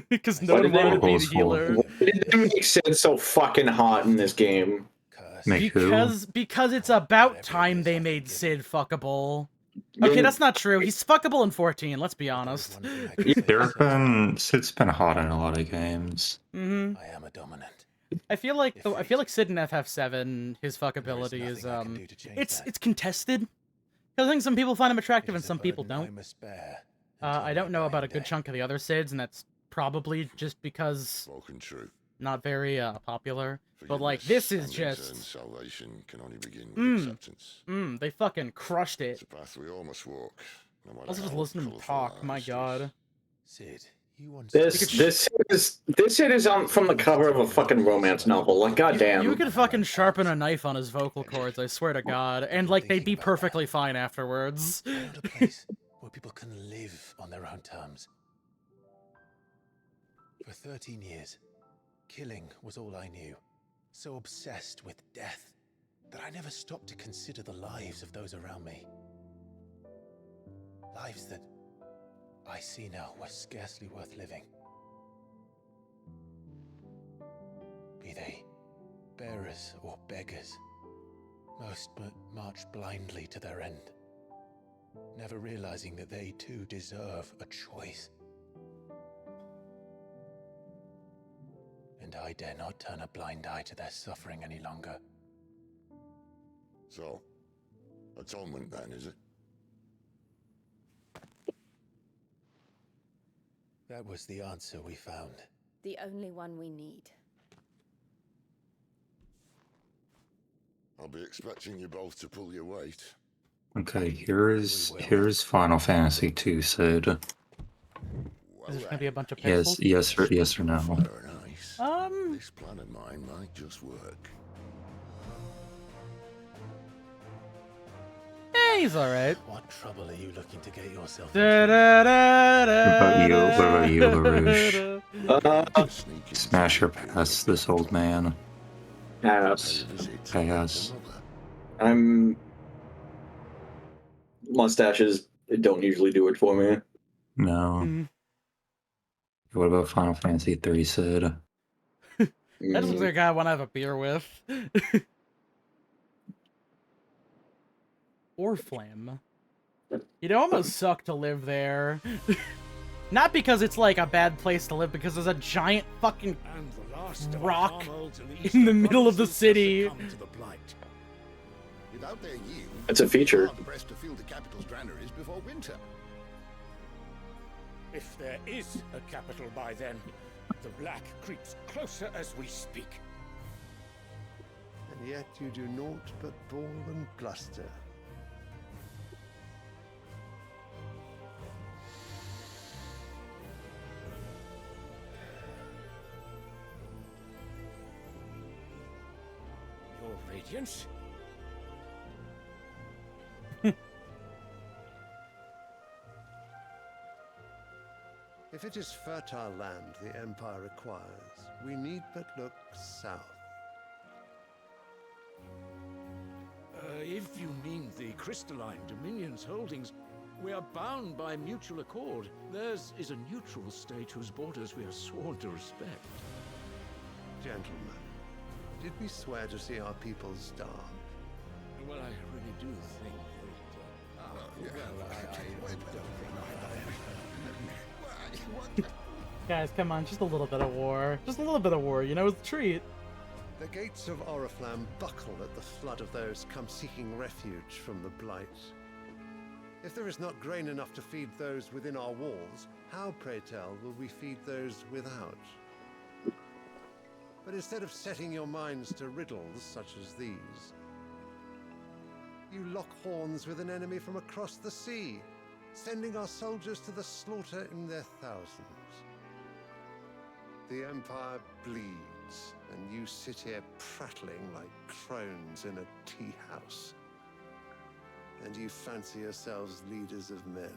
Because no one wanted to be the healer. It didn't make sense so fucking hot in this game. Because it's about time they made Sid fuckable. Okay, that's not true. He's fuckable in 14, let's be honest. Sid's been hot in a lot of games. Mm-hmm. I am a dominant. I feel like Sid in FF7, his fuckability is it's contested. I think some people find him attractive and some people don't. I don't know about a good chunk of the other Sids, and that's probably just because not very popular. But like this is just salvation can only begin with acceptance. They fucking crushed it. It's a path we all must walk. No matter Also just how listen to him colourful talk, our my history god. Sid, you want This shit is on from the cover of a fucking romance novel. Like, goddamn. You could fucking sharpen a knife on his vocal cords, I swear to god, and like they'd be perfectly fine afterwards. Build a place where people can live on their own terms. For 13 years, killing was all I knew. So obsessed with death that I never stopped to consider the lives of those around me. Lives that I see now were scarcely worth living. Be they bearers or beggars, most but march blindly to their end, never realizing that they too deserve a choice. And I dare not turn a blind eye to their suffering any longer. So, atonement then, is it? That was the answer we found. The only one we need. I'll be expecting you both to pull your weight. Okay, here's Final Fantasy 2, Sid. Is there gonna be a bunch of Yes, pixels? yes or no. Fire and ice. This plan of mine might just work. Yeah, he's alright. What trouble are you looking to get yourself What about you, LaRouche? Sneak Smash or pass this old man? Pass. Pass. I'm mustaches don't usually do it for me. No. Mm. What about Final Fantasy 3, Sid? That just looks like a guy I want to have a beer with. Or Flame. You'd almost suck to live there. Not because it's like a bad place to live, because there's a giant fucking rock in the middle of the city. Without their yield, It's a feature. hard pressed to fill the capital's granaries before winter. If there is a capital by then, the black creeps closer as we speak. And yet you do naught but bawl and bluster. Your Radiance? If it is fertile land the Empire requires, we need but look south. If you mean the crystalline Dominion's holdings, we are bound by mutual accord. Theirs is a neutral state whose borders we are sworn to respect. Gentlemen, did we swear to see our people starve? Well, I really do think that... Guys, come on, just a little bit of war. Just a little bit of war, you know, it's a treat. The gates of Oriflamme buckle at the flood of those come seeking refuge from the Blight. If there is not grain enough to feed those within our walls, how, pray tell, will we feed those without? But instead of setting your minds to riddles such as these, you lock horns with an enemy from across the sea, sending our soldiers to the slaughter in their thousands. The Empire bleeds, and you sit here prattling like crones in a tea house. And you fancy yourselves leaders of men.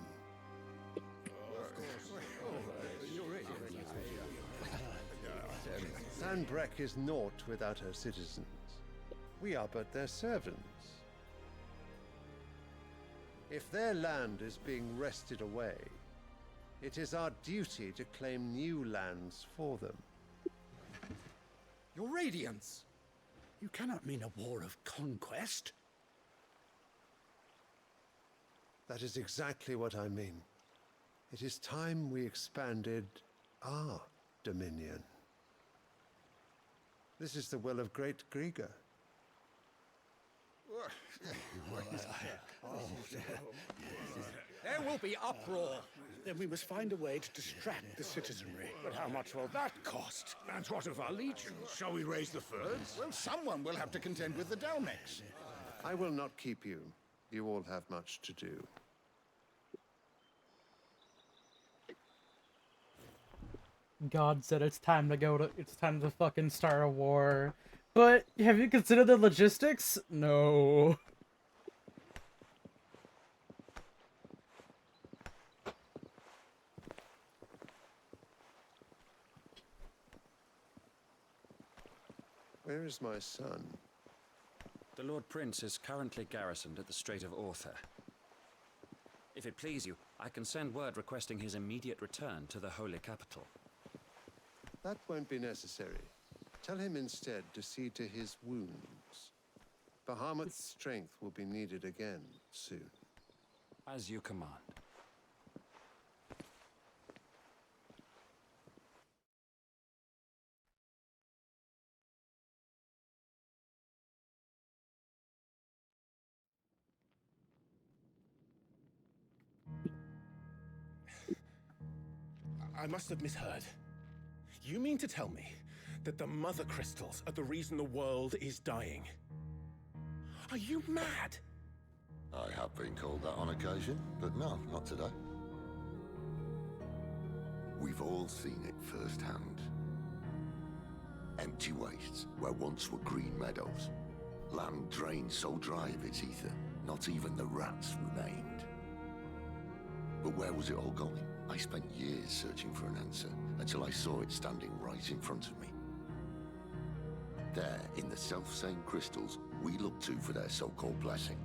Sandbreck is naught without her citizens. We are but their servants. If their land is being wrested away, it is our duty to claim new lands for them. Your Radiance! You cannot mean a war of conquest. That is exactly what I mean. It is time we expanded our dominion. This is the will of great Grieger. There will be uproar. Then we must find a way to distract the citizenry. But how much will that cost? And what of our legions? Shall we raise the furs? Well, someone will have to contend with the Dalmex. I will not keep you. You all have much to do. God said it's time to fucking start a war. But have you considered the logistics? No. Where is my son? The Lord Prince is currently garrisoned at the Strait of Arthur. If it please you, I can send word requesting his immediate return to the Holy Capital. That won't be necessary. Tell him instead to see to his wounds. Bahamut's strength will be needed again soon. As you command. I must have misheard. You mean to tell me that the mother crystals are the reason the world is dying? Are you mad? I have been called that on occasion, but no, not today. We've all seen it firsthand. Empty wastes where once were green meadows. Land drained so dry of its ether, not even the rats remained. But where was it all going? I spent years searching for an answer, until I saw it standing right in front of me. There, in the self-same crystals we look to for their so-called blessing.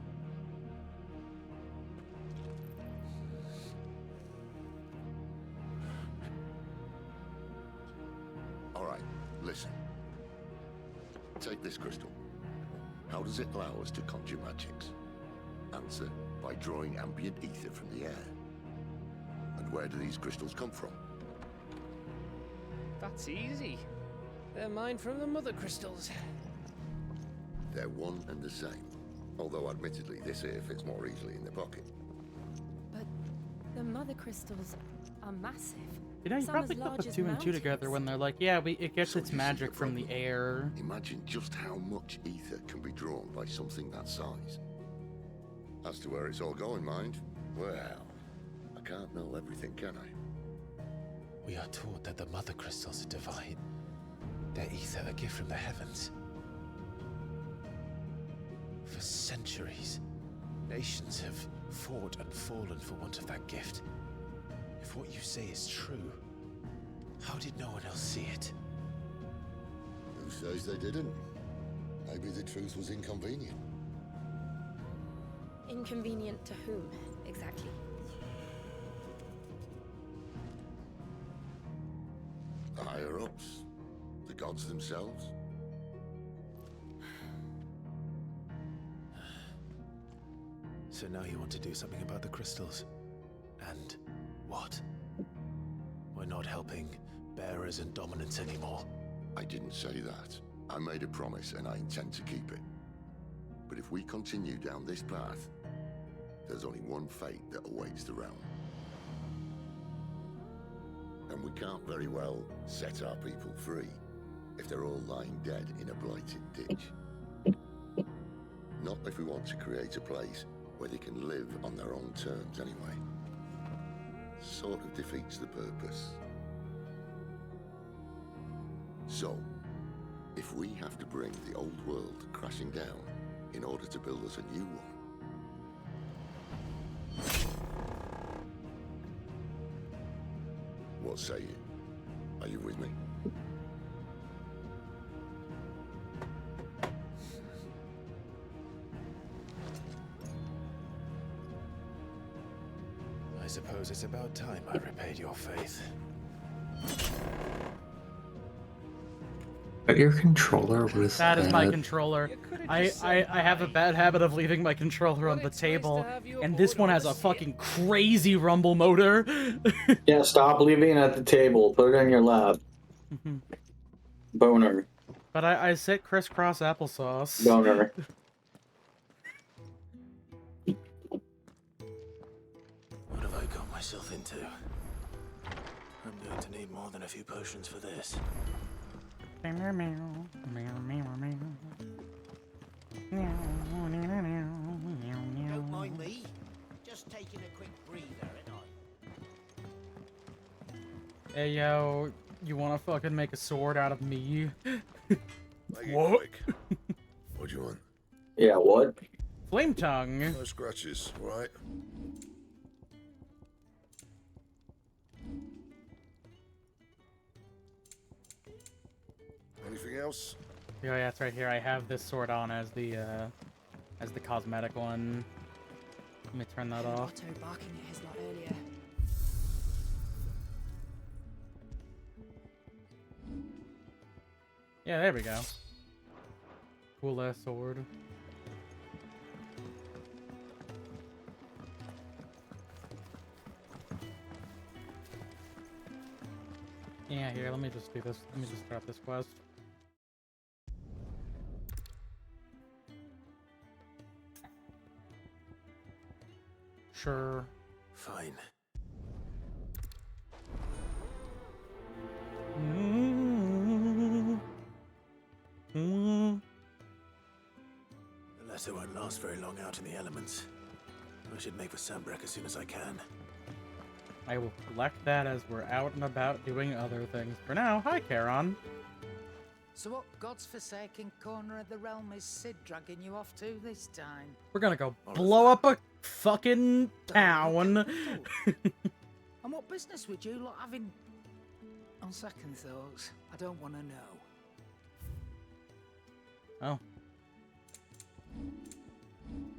All right, listen. Take this crystal. How does it allow us to conjure magics? Answer, by drawing ambient ether from the air. And where do these crystals come from? That's easy. They're mine from the mother crystals. They're one and the same. Although admittedly this here fits more easily in the pocket. But the mother crystals are massive. You know, you Some probably as could large put as 2 and 2 together mountains. when they're like, yeah, it gets So its you see magic the from the problem? air. Imagine just how much ether can be drawn by something that size. As to where it's all going, mind, well, I can't know everything, can I? We are taught that the mother crystals are divine. Their ether a gift from the heavens. For centuries, nations have fought and fallen for want of that gift. If what you say is true, how did no one else see it? Who says they didn't? Maybe the truth was inconvenient. Inconvenient to whom, exactly? The higher-ups? The gods themselves? So now you want to do something about the crystals. And what? We're not helping bearers and dominants anymore. I didn't say that. I made a promise and I intend to keep it. But if we continue down this path, there's only one fate that awaits the realm. And we can't very well set our people free if they're all lying dead in a blighted ditch. Not if we want to create a place where they can live on their own terms anyway. Sort of defeats the purpose. So, if we have to bring the old world crashing down in order to build us a new one, what say you? Are you with me? I suppose it's about time I repaid your faith. But your controller was That is my controller. I have a bad habit of leaving my controller on the table, and this one has a fucking crazy rumble motor. Yeah, stop leaving it at the table. Put it in your lap. Boner. But I sit crisscross applesauce. Boner. What have I got myself into? I'm going to need more than a few potions for this. Don't mind me. Just taking a quick breather, Hey yo, you wanna fucking make a sword out of me? Make it quick. What do you want? Yeah, what? Flame tongue. No scratches, right? Anything else? Yeah, it's right here. I have this sword on as the cosmetic one. Let me turn that off. Otto barking at his lot earlier. Yeah, there we go. Cool ass sword. Yeah, here, let me just do this. Let me just drop this quest. Sure. Fine. Mm-hmm. The also won't last very long out in the elements. I should make for Sandbreck as soon as I can. I will collect that as we're out and about doing other things. For now, hi, Charon. So what God's forsaken corner of the realm is Sid dragging you off to this time? We're gonna go blow up a fucking town. And what business would you lot having? On second thoughts, I don't want to know. Oh.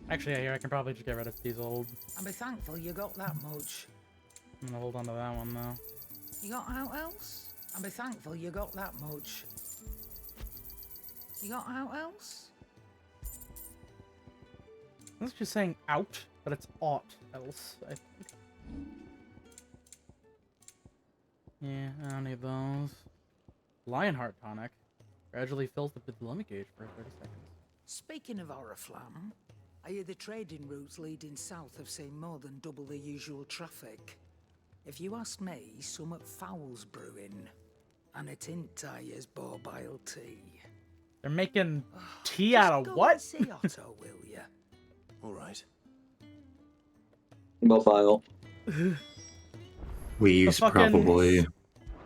Actually, yeah, I can probably just get rid of these old. And be thankful you got that much. I'm gonna hold on to that one, though. You got out else? And be thankful you got that much. You got out else? It's just saying out, but it's ought else, I think. Yeah, I don't need those. Lionheart tonic. Gradually fills the limit gauge for 30 seconds. Speaking of Oriflamme, I hear the trading routes leading south have seen more than double the usual traffic. If you ask me, summat foul's brewing. And it ain't Tyre's borbile tea. They're making tea out of what? See Otto, will ya? All right. Mobile. Weaves, fucking- probably.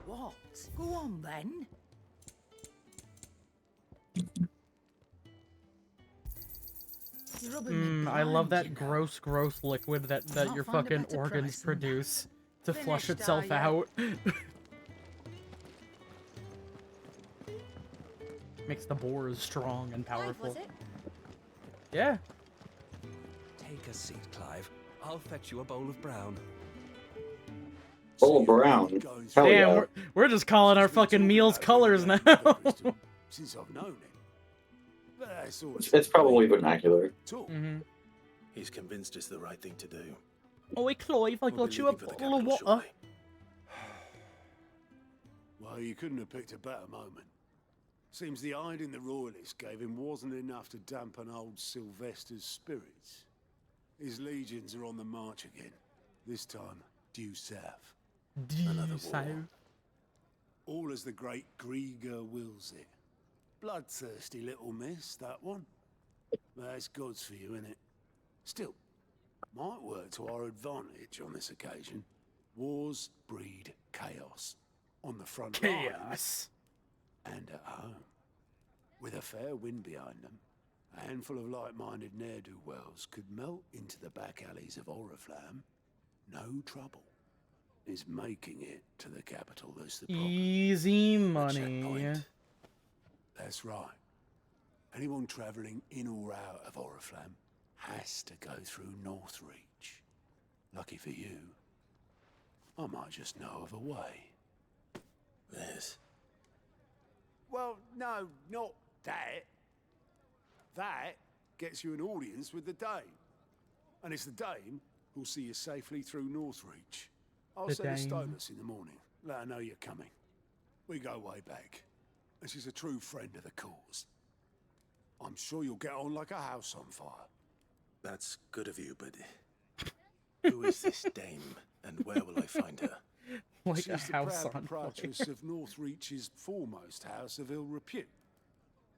What? Go on then. You're rubbing me I love blind, that you know. gross liquid that Not your find a fucking better organs price than that. produce to flush Finished, itself are ya? out. Makes the boars strong and powerful. Was it? Yeah. Take a seat, Clive. I'll fetch you a bowl of brown. Full brown. Hell Damn, yeah. we're just calling our fucking meals colors now. Since I've known him. But that's all It's probably vernacular. talk. He's convinced it's the right thing to do. Oi, Clive, I We'll got be you a leaving for the bottle of capital water. shortly. Well, you couldn't have picked a better moment. Seems the hiding the royalists gave him wasn't enough to dampen old Sylvester's spirits. His legions are on the march again. This time, due south. Another war. All as the great Grieger wills it. Bloodthirsty little miss, that one. That's God's for you, innit? Still, might work to our advantage on this occasion. Wars breed chaos. On the front lines Chaos. and at home. With a fair wind behind them, a handful of like-minded ne'er-do-wells could melt into the back alleys of Oriflamme. No trouble. Is making it to the capital that's the problem. Easy The money. checkpoint. That's right. Anyone travelling in or out of Oriflamme has to go through Northreach. Lucky for you, I might just know of a way. Yes. Well, no, not that. That gets you an audience with the Dame. And it's the Dame who'll see you safely through Northreach. I'll The send a Dame. Stolas in the morning. Let her know you're coming. We go way back. And she's a true friend of the cause. I'm sure you'll get on like a house on fire. That's good of you, but who is this dame, and where will I find her? Like She's a the house proud on fire. proprietress of Northreach's foremost house of ill repute,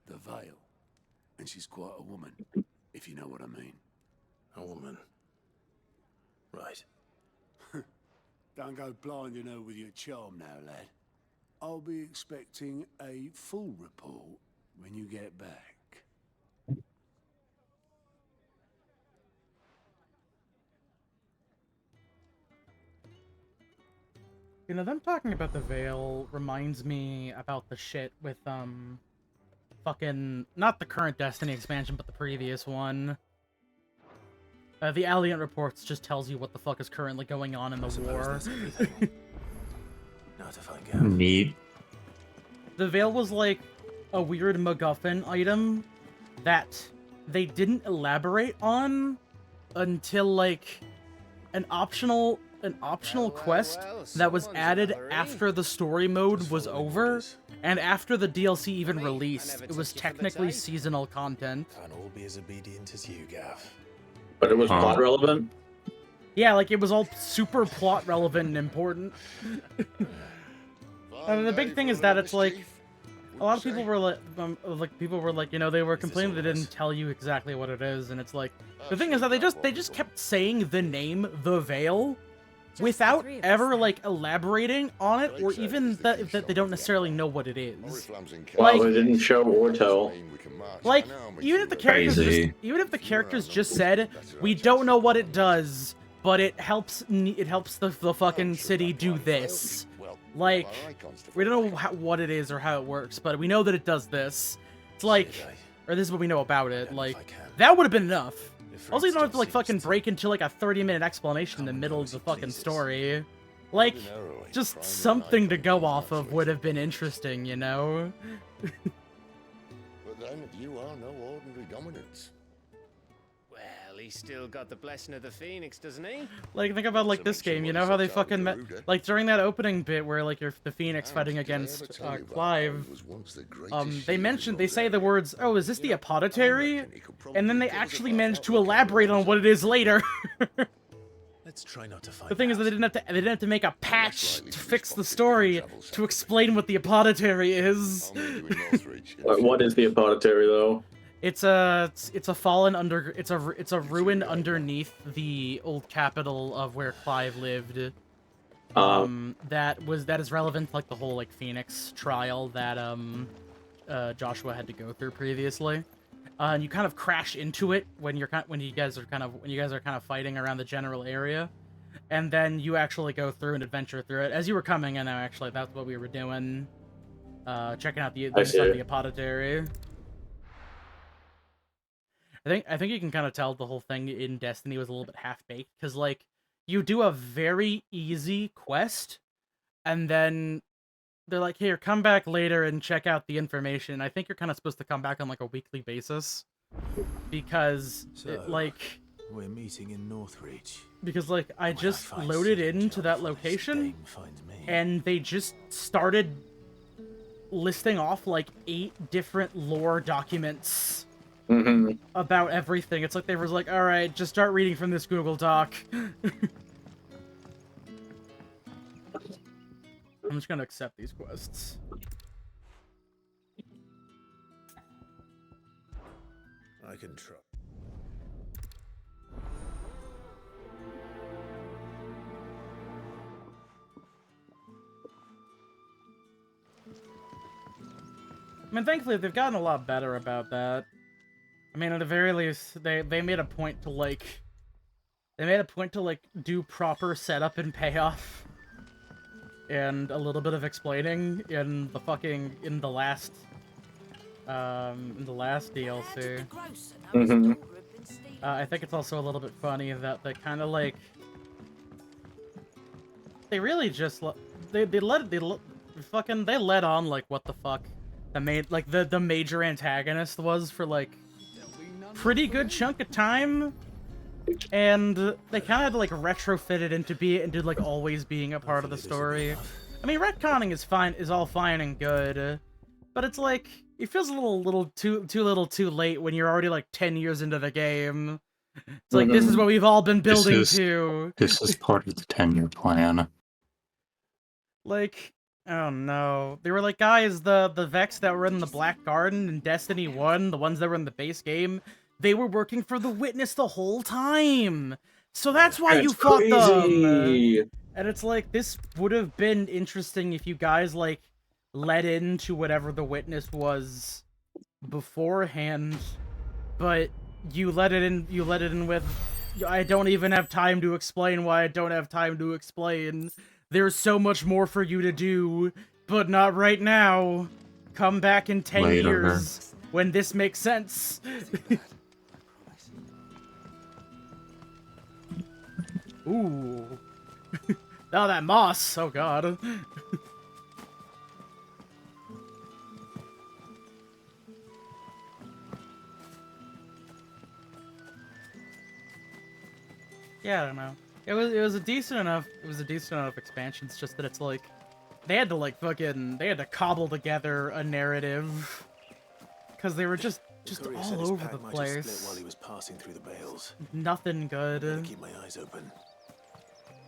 the Vale. And she's quite a woman, if you know what I mean. A woman. Right. Don't go blinding her with your charm now, lad. I'll be expecting a full report when you get back. You know, them talking about the Veil reminds me about the shit with, fucking, not the current Destiny expansion, but the previous one. The Alliant Reports just tells you what the fuck is currently going on in the war. That's everything. Now to find out. Neat. The Veil was like a weird MacGuffin item that they didn't elaborate on until like an optional quest that was added after the story mode was over, and after the DLC even released. It was technically seasonal content. Can't all be as obedient as you, Gav. But it was plot relevant. Yeah, like it was all super plot relevant and important. And the big thing is that it's like, a lot of people were like, you know, they were complaining they didn't tell you exactly what it is, and it's like, the thing is that they just kept saying the name, the Veil, without ever like elaborating on it, or even that they don't necessarily know what it is. Well, they didn't show or tell. Like, even if the characters just said, we don't know what it does, but it helps the fucking city do this. Like, we don't know what it is or how it works, but we know that it does this. It's like, or this is what we know about it. Like, that would have been enough. Also, you don't have to like fucking break into like a 30-minute explanation in the middle of the fucking story. Like, just something to go off of would have been interesting, you know? But then you are no ordinary dominance. Well, he's still got the blessing of the Phoenix, doesn't he? Like, think about like this game, you know how they fucking met, like during that opening bit where like you're the Phoenix fighting against Clive, they say the words, oh, is this the apothecary? And then they actually managed to elaborate on what it is later. Let's try not to fight. The thing is that they didn't have to make a patch to fix the story to explain what the apothecary is. What is the apothecary though? It's a fallen it's a ruin underneath the old capital of where Clive lived. That is relevant to like the whole like Phoenix trial that Joshua had to go through previously. And you kind of crash into it when you guys are kind of fighting around the general area, and then you actually go through and adventure through it. As you were coming in, actually, that's what we were doing, checking out the inside of the apothecary. I think you can kind of tell the whole thing in Destiny was a little bit half-baked, because, like, you do a very easy quest, and then they're like, here, come back later and check out the information. I think you're kind of supposed to come back on, like, a weekly basis, because, we're meeting in Northreach. Because, like, I just loaded into that location, and they just started listing off, like, 8 different lore documents. About everything. It's like they were like, alright, just start reading from this Google Doc. I'm just gonna accept these quests. I can try. I mean, thankfully, they've gotten a lot better about that. I mean, at the very least, they made a point to, like... do proper setup and payoff. And a little bit of explaining in the last DLC. I think it's also a little bit funny that they kind of, like... They really just... They let on, like, what the fuck the major antagonist was for, like, pretty good chunk of time, and they kind of had to like retrofit it into like always being a part of the story. I mean, retconning is all fine and good, but it's like it feels a little too late when you're already like 10 years into the game. It's like this is what we've all been building to. This is part of the 10-year plan. Like, oh no. They were like, guys, the Vex that were in the Black Garden in Destiny 1, the ones that were in the base game, they were working for the Witness the whole time. So that's why you fought them. And it's like, this would have been interesting if you guys, like, led into whatever the Witness was beforehand. But you let it in with, I don't even have time to explain why I don't have time to explain. There's so much more for you to do, but not right now. Come back in 10 years when this makes sense. Ooh. Oh, that moss. Oh, God. Yeah, I don't know. It was a decent enough expansion. It's just that it's like they had to cobble together a narrative because they were just all over the place. While he was passing through the bales. Nothing good. Keep my eyes open.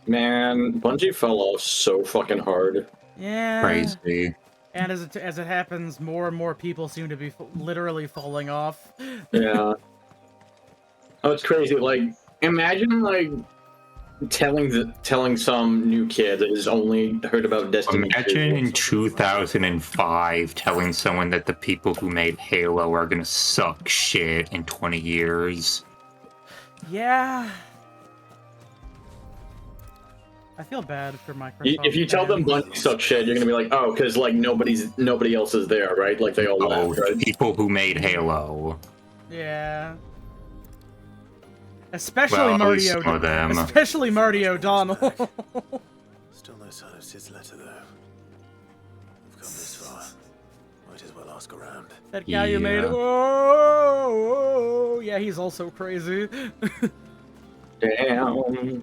Man, Bungie fell off so fucking hard. Yeah. Crazy. And as it happens, more and more people seem to be literally falling off. Yeah. Oh, it's crazy. Like, imagine like telling some new kid that has only heard about Destiny Imagine 2. in 2005 telling someone that the people who made Halo are gonna suck shit in 20 years. Yeah. I feel bad for Microsoft. If you tell them fans. Bungie sucks shit, you're gonna be like, oh, because like nobody else is there, right? Like they all Oh, left, right? people who made Halo. Yeah. Especially Well, at Marty least some of them. Especially Marty O'Donnell. Still no sign of Sid's letter, though. We've come this far. Might as well ask around. That guy you made. Yeah. Oh, yeah, he's also crazy. Damn.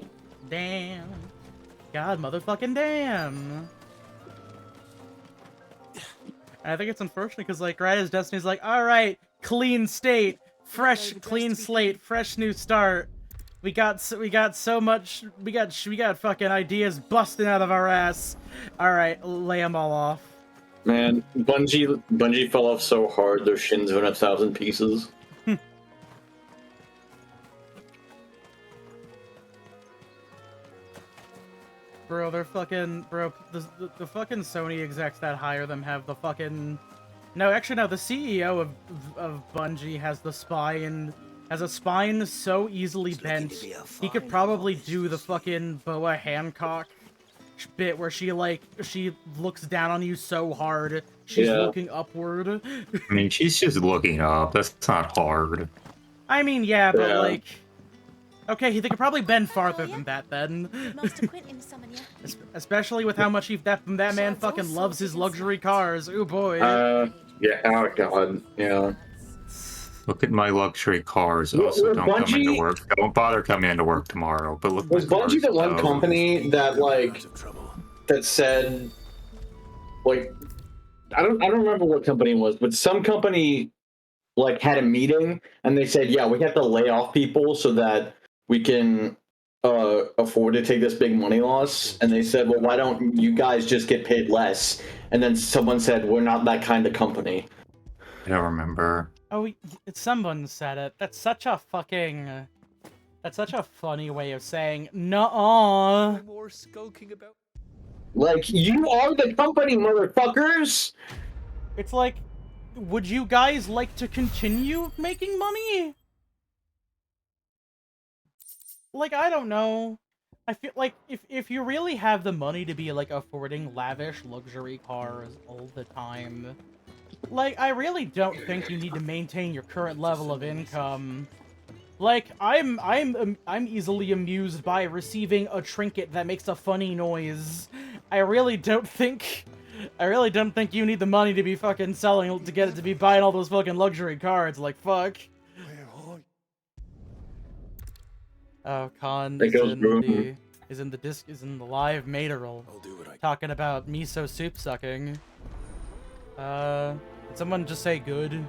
Damn. God motherfucking damn. And I think it's unfortunate because, like, right as Destiny's like, all right, clean state, fresh, clean slate, fresh new start. We got so much. We got fucking ideas busting out of our ass. All right, lay them all off. Man, Bungie fell off so hard, their shins are in 1,000 pieces. Bro, they're fucking... Bro, the fucking Sony execs that hire them have the fucking... No, actually, no, the CEO of Bungie has the spine... Has a spine so easily bent, he could probably do the fucking Boa Hancock bit where she looks down on you so hard, she's looking upward. I mean, she's just looking up. That's not hard. I mean, yeah, but like... Okay, they could probably bend farther than that, then. Especially with how much that man fucking loves his luxury cars. Ooh, boy. Yeah, oh god, yeah. Look at my luxury cars. Also, don't come into work. Don't bother coming into work tomorrow. But look, was Bungie the one company that that said, like, I don't remember what company it was, but some company like had a meeting and they said, yeah, we have to lay off people so that we can afford to take this big money loss. And they said, well, why don't you guys just get paid less? And then someone said, we're not that kind of company. I don't remember. Oh, someone said it. That's such a fucking... That's such a funny way of saying, nuh-uh. More skulking about. Like, you are the company, motherfuckers! It's like, would you guys like to continue making money? Like, I don't know. I feel like if you really have the money to be, like, affording lavish luxury cars all the time, like, I really don't think you need to maintain your current level of income. Like, I'm easily amused by receiving a trinket that makes a funny noise. I really don't think you need the money to be fucking selling to get it to be buying all those fucking luxury cards. Like, fuck. Oh, Khan is in the live Materol talking about miso soup sucking. Did someone just say good?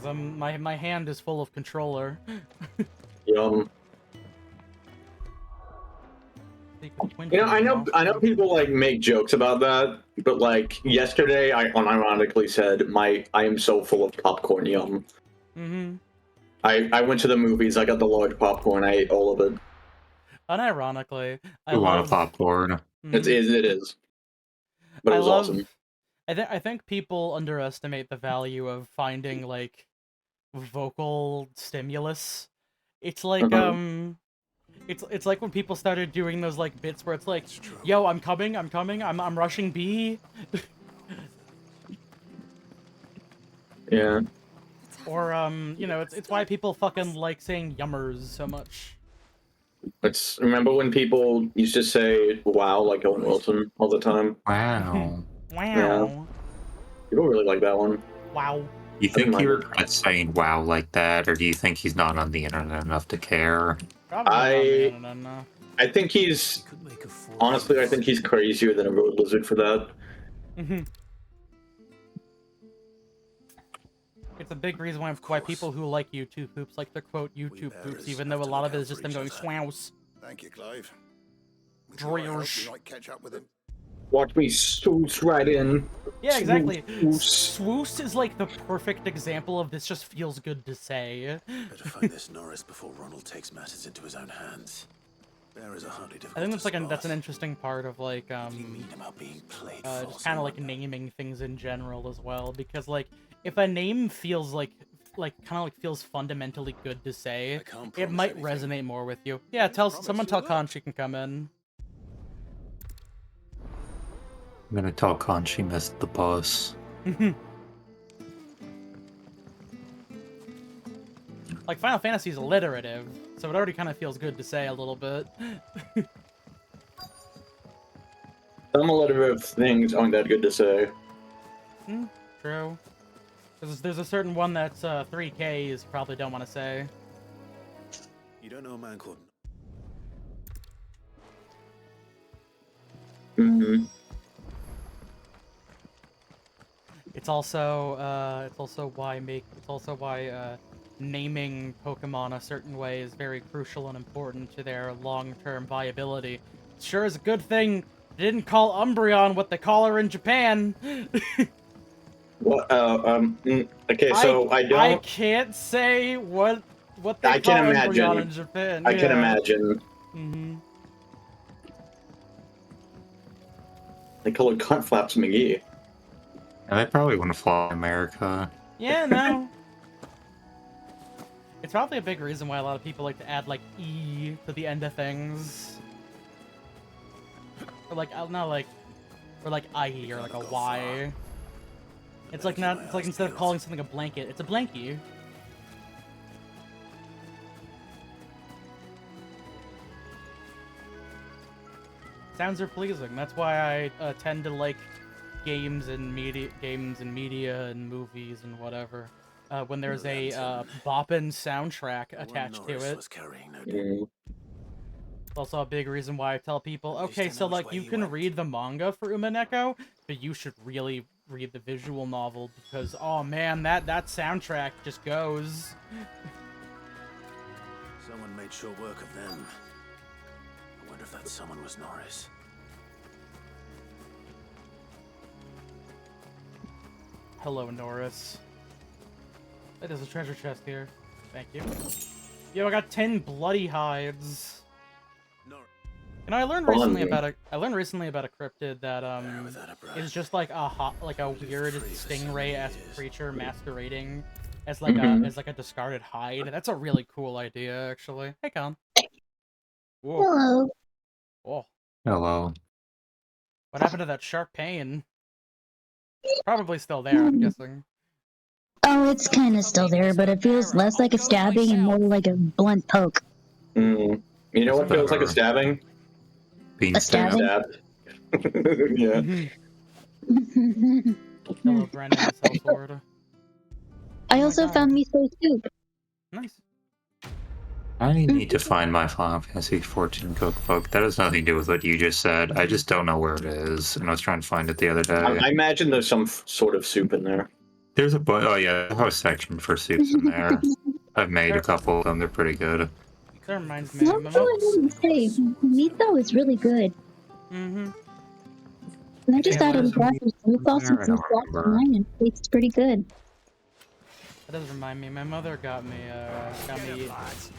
Cause my hand is full of controller. Yum. You know, I know people like make jokes about that, but like yesterday, I unironically said I am so full of popcorn. Yum. Mm-hmm. I went to the movies. I got the large popcorn. I ate all of it. Unironically, A lot of popcorn. It is. But it was awesome. I think people underestimate the value of finding like vocal stimulus. It's like it's like when people started doing those like bits where it's like, yo, I'm coming, I'm rushing B. Yeah. Or you know, it's why people fucking like saying yummers so much. Remember when people used to say wow like Owen Wilson all the time? Wow. Wow. Yeah. People really like that one. Wow. You think he regrets saying wow like that, or do you think he's not on the internet enough to care? Probably I think he's honestly, I think he's crazier than a road lizard for that. Mm-hmm. It's a big reason why people who like YouTube poops like to quote YouTube poops, even though a lot of it is just them going swouse. Thank you, Clive. Drills. You might catch up with him. Watch me swoosh right in. Yeah, exactly. Swoosh. Swoosh is like the perfect example of this just feels good to say. Better find this Norris before Ronald takes matters into his own hands. There is a hardly difficult I think that's like spot. that's an interesting part of like Being played just kind of like naming things in general as well, because like if a name feels like kind of like feels fundamentally good to say, it might resonate more with you. Yeah, tell Khan she can come in. I'm gonna tell Khan she missed the bus. Like Final Fantasy is alliterative, so it already kind of feels good to say a little bit. Some alliterative things aren't that good to say. True. There's a certain one that's 3Ks you probably don't want to say. You don't know a man called... It's also why naming Pokemon a certain way is very crucial and important to their long-term viability. Sure is a good thing they didn't call Umbreon what they call her in Japan. Well, okay, so I can't say what they call Umbreon in Japan. I can imagine. They call it Cunt Flaps McGee. And they probably wouldn't fly America. Yeah, no. It's probably a big reason why a lot of people like to add like E to the end of things. Or like or like IE or like a Y. It's like instead of calling something a blanket, it's a blankie. Sounds are pleasing. That's why I tend to like games and media and movies and whatever. When there's a boppin' soundtrack attached to it. Also a big reason why I tell people, okay, so like you can read the manga for Umineko, but you should really read the visual novel because oh man, that soundtrack just goes. Someone made short work of them. I wonder if that someone was Norris. Hello, Norris. There's a treasure chest here. Thank you. Yo, I got 10 bloody hides. You know, I learned recently about a cryptid that is just like a weird stingray-esque creature masquerading as like a discarded hide. That's a really cool idea, actually. Hey, Con. Whoa. Hello. Oh. Hello. What happened to that sharp pain? Probably still there, I'm guessing. Oh, it's kind of still there, but it feels less like a stabbing and more like a blunt poke. You know what feels like a stabbing? A stabbing? Stabbed. Yeah. Hello, Brennan, Selford. I also found miso soup. Nice. I need to find my Final Fantasy XIV cookbook. That has nothing to do with what you just said. I just don't know where it is, and I was trying to find it the other day. I imagine there's some sort of soup in there. There's a oh yeah, there's a section for soups in there. I've made a couple of them. They're pretty good. That reminds me. Don't go ahead and say, miso is really good. And I just added a glass of soy sauce and some salt to mine, and it tastes pretty good. That does remind me. My mother got me,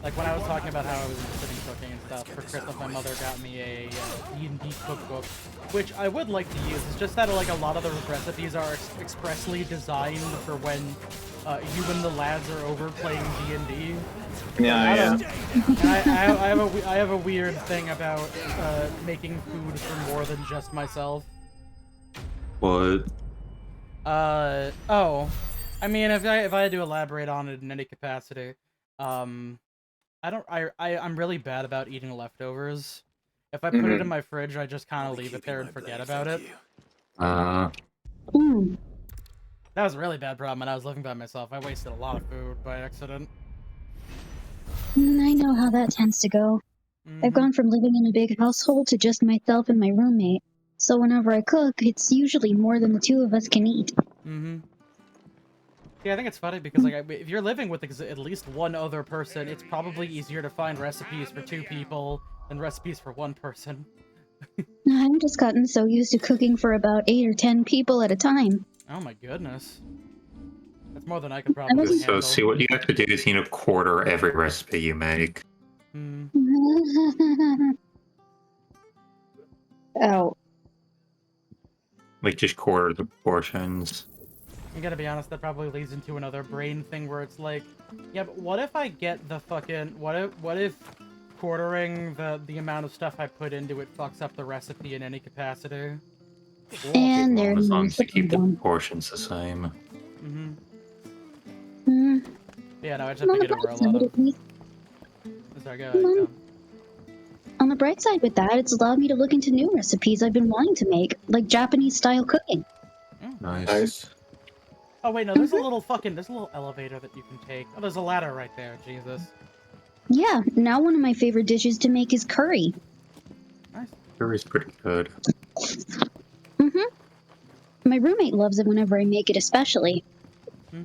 like when I was talking about how I was interested in cooking and stuff, for Christmas my mother got me a D&D cookbook, which I would like to use. It's just that like a lot of the recipes are expressly designed for when you and the lads are over playing D&D. Yeah, I have a weird thing about making food for more than just myself. What? Oh. I mean, if I had to elaborate on it in any capacity, I'm really bad about eating leftovers. If I put it in my fridge, I just kind of leave it there and forget about it. That was a really bad problem when I was living by myself. I wasted a lot of food by accident. I know how that tends to go. I've gone from living in a big household to just myself and my roommate. So whenever I cook, it's usually more than the two of us can eat. Yeah, I think it's funny because like if you're living with at least one other person, it's probably easier to find recipes for two people than recipes for one person. I've just gotten so used to cooking for about 8 or 10 people at a time. Oh my goodness. That's more than I could probably So handle. see, what you have to do is quarter every recipe you make. Oh. Like just quarter the portions. I gotta be honest, that probably leads into another brain thing where it's like, yeah, but what if I get the fucking what if quartering the amount of stuff I put into it fucks up the recipe in any capacity? And Well, there's as long no as you keep the one. portions the same. Yeah, no, I just have to get over a lot of. Sorry, go ahead. On the bright side with that, it's allowed me to look into new recipes I've been wanting to make, like Japanese-style cooking. Nice. Oh wait, no, there's a little elevator that you can take. Oh, there's a ladder right there. Jesus. Yeah, now one of my favorite dishes to make is curry. Nice. Curry's pretty good. My roommate loves it whenever I make it, especially. I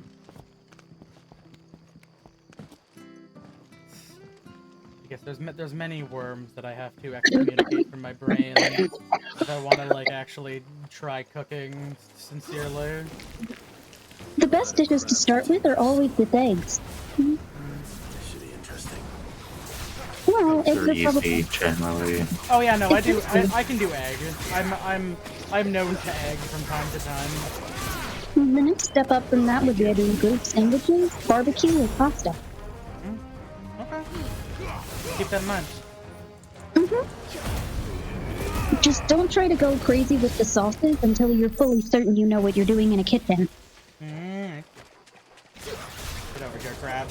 guess there's many worms that I have to excommunicate from my brain if I want to like actually try cooking sincerely. The best dishes to start with are always with eggs. Should be interesting. Well, eggs They're are easy probably... generally. Oh yeah, no, I do. I can do egg. I'm known to egg from time to time. The next step up from that would be adding grilled sandwiches, barbecue, or pasta. Okay. Keep that in mind. Just don't try to go crazy with the sauces until you're fully certain you know what you're doing in a kitchen. Get over here, crab.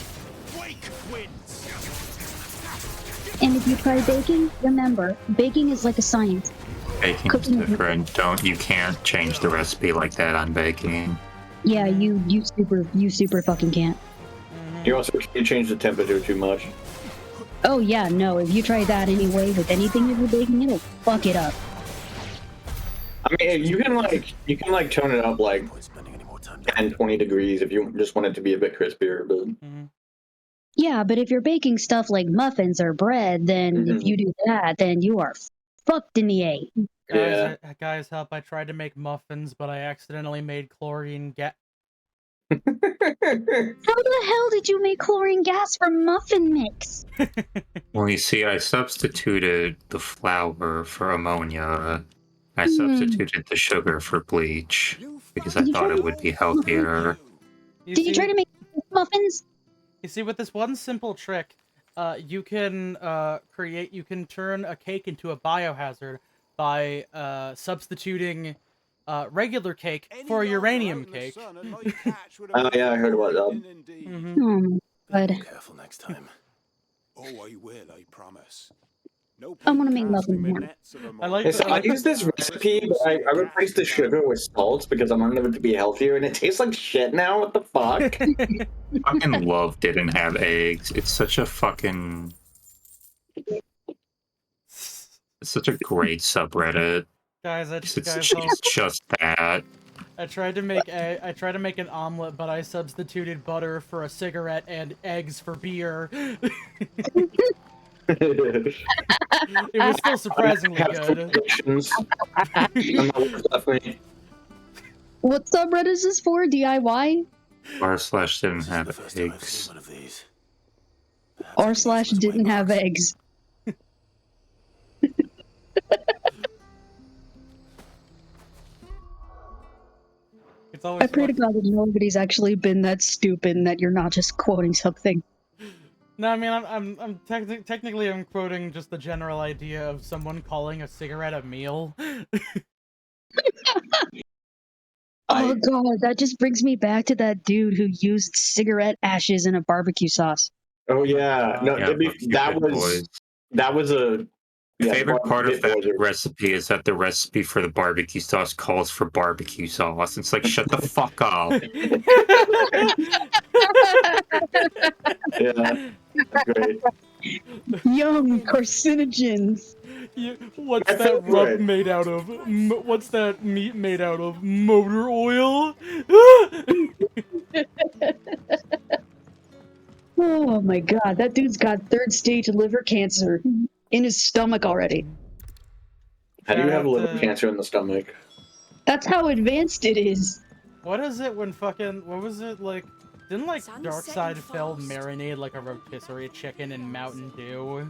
And if you try baking, remember, baking is like a science. Baking is different. You can't change the recipe like that on baking. Yeah, you super fucking can't. You also can't change the temperature too much. Oh yeah, no, if you try that anyway with anything you're baking, it'll fuck it up. I mean, you can tone it up like 10, 20 degrees if you just want it to be a bit crispier, but... Yeah, but if you're baking stuff like muffins or bread, then if you do that, then you are fucked in the A. Guys, help! I tried to make muffins, but I accidentally made chlorine gas. How the hell did you make chlorine gas from muffin mix? Well, you see, I substituted the flour for ammonia. I substituted the sugar for bleach because I thought it would be healthier. Did you try to make muffins? You see, with this one simple trick, you can turn a cake into a biohazard by substituting regular cake for a uranium cake. Oh yeah, I heard about that. Be careful next time. Oh, I will, I promise. I'm gonna make muffins now. I use this recipe, but I replaced the sugar with salt because I wanted it to be healthier, and it tastes like shit now. What the fuck? Fucking love didn't have eggs. It's such a fucking... It's such a great subreddit. Guys, It's just that. I tried to make an omelet, but I substituted butter for a cigarette and eggs for beer. It was still surprisingly good. What subreddit is this for? DIY? r/ didn't have eggs. r/ didn't have eggs. I pray to God that nobody's actually been that stupid and that you're not just quoting something. No, I mean, I'm technically I'm quoting just the general idea of someone calling a cigarette a meal. Oh god, that just brings me back to that dude who used cigarette ashes in a barbecue sauce. Oh yeah, no, that was a... My favorite part of that recipe is that the recipe for the barbecue sauce calls for barbecue sauce. It's like, shut the fuck up. Yeah, great. Yum, carcinogens. What's that rub made out of? What's that meat made out of? Motor oil? Oh my god, that dude's got 3rd stage liver cancer in his stomach already. How do you Shout have out liver to... cancer in the stomach? That's how advanced it is. What is it when fucking... What was it, like... Didn't, like, Darkside Phil marinate, like, a rotisserie chicken in Mountain Dew?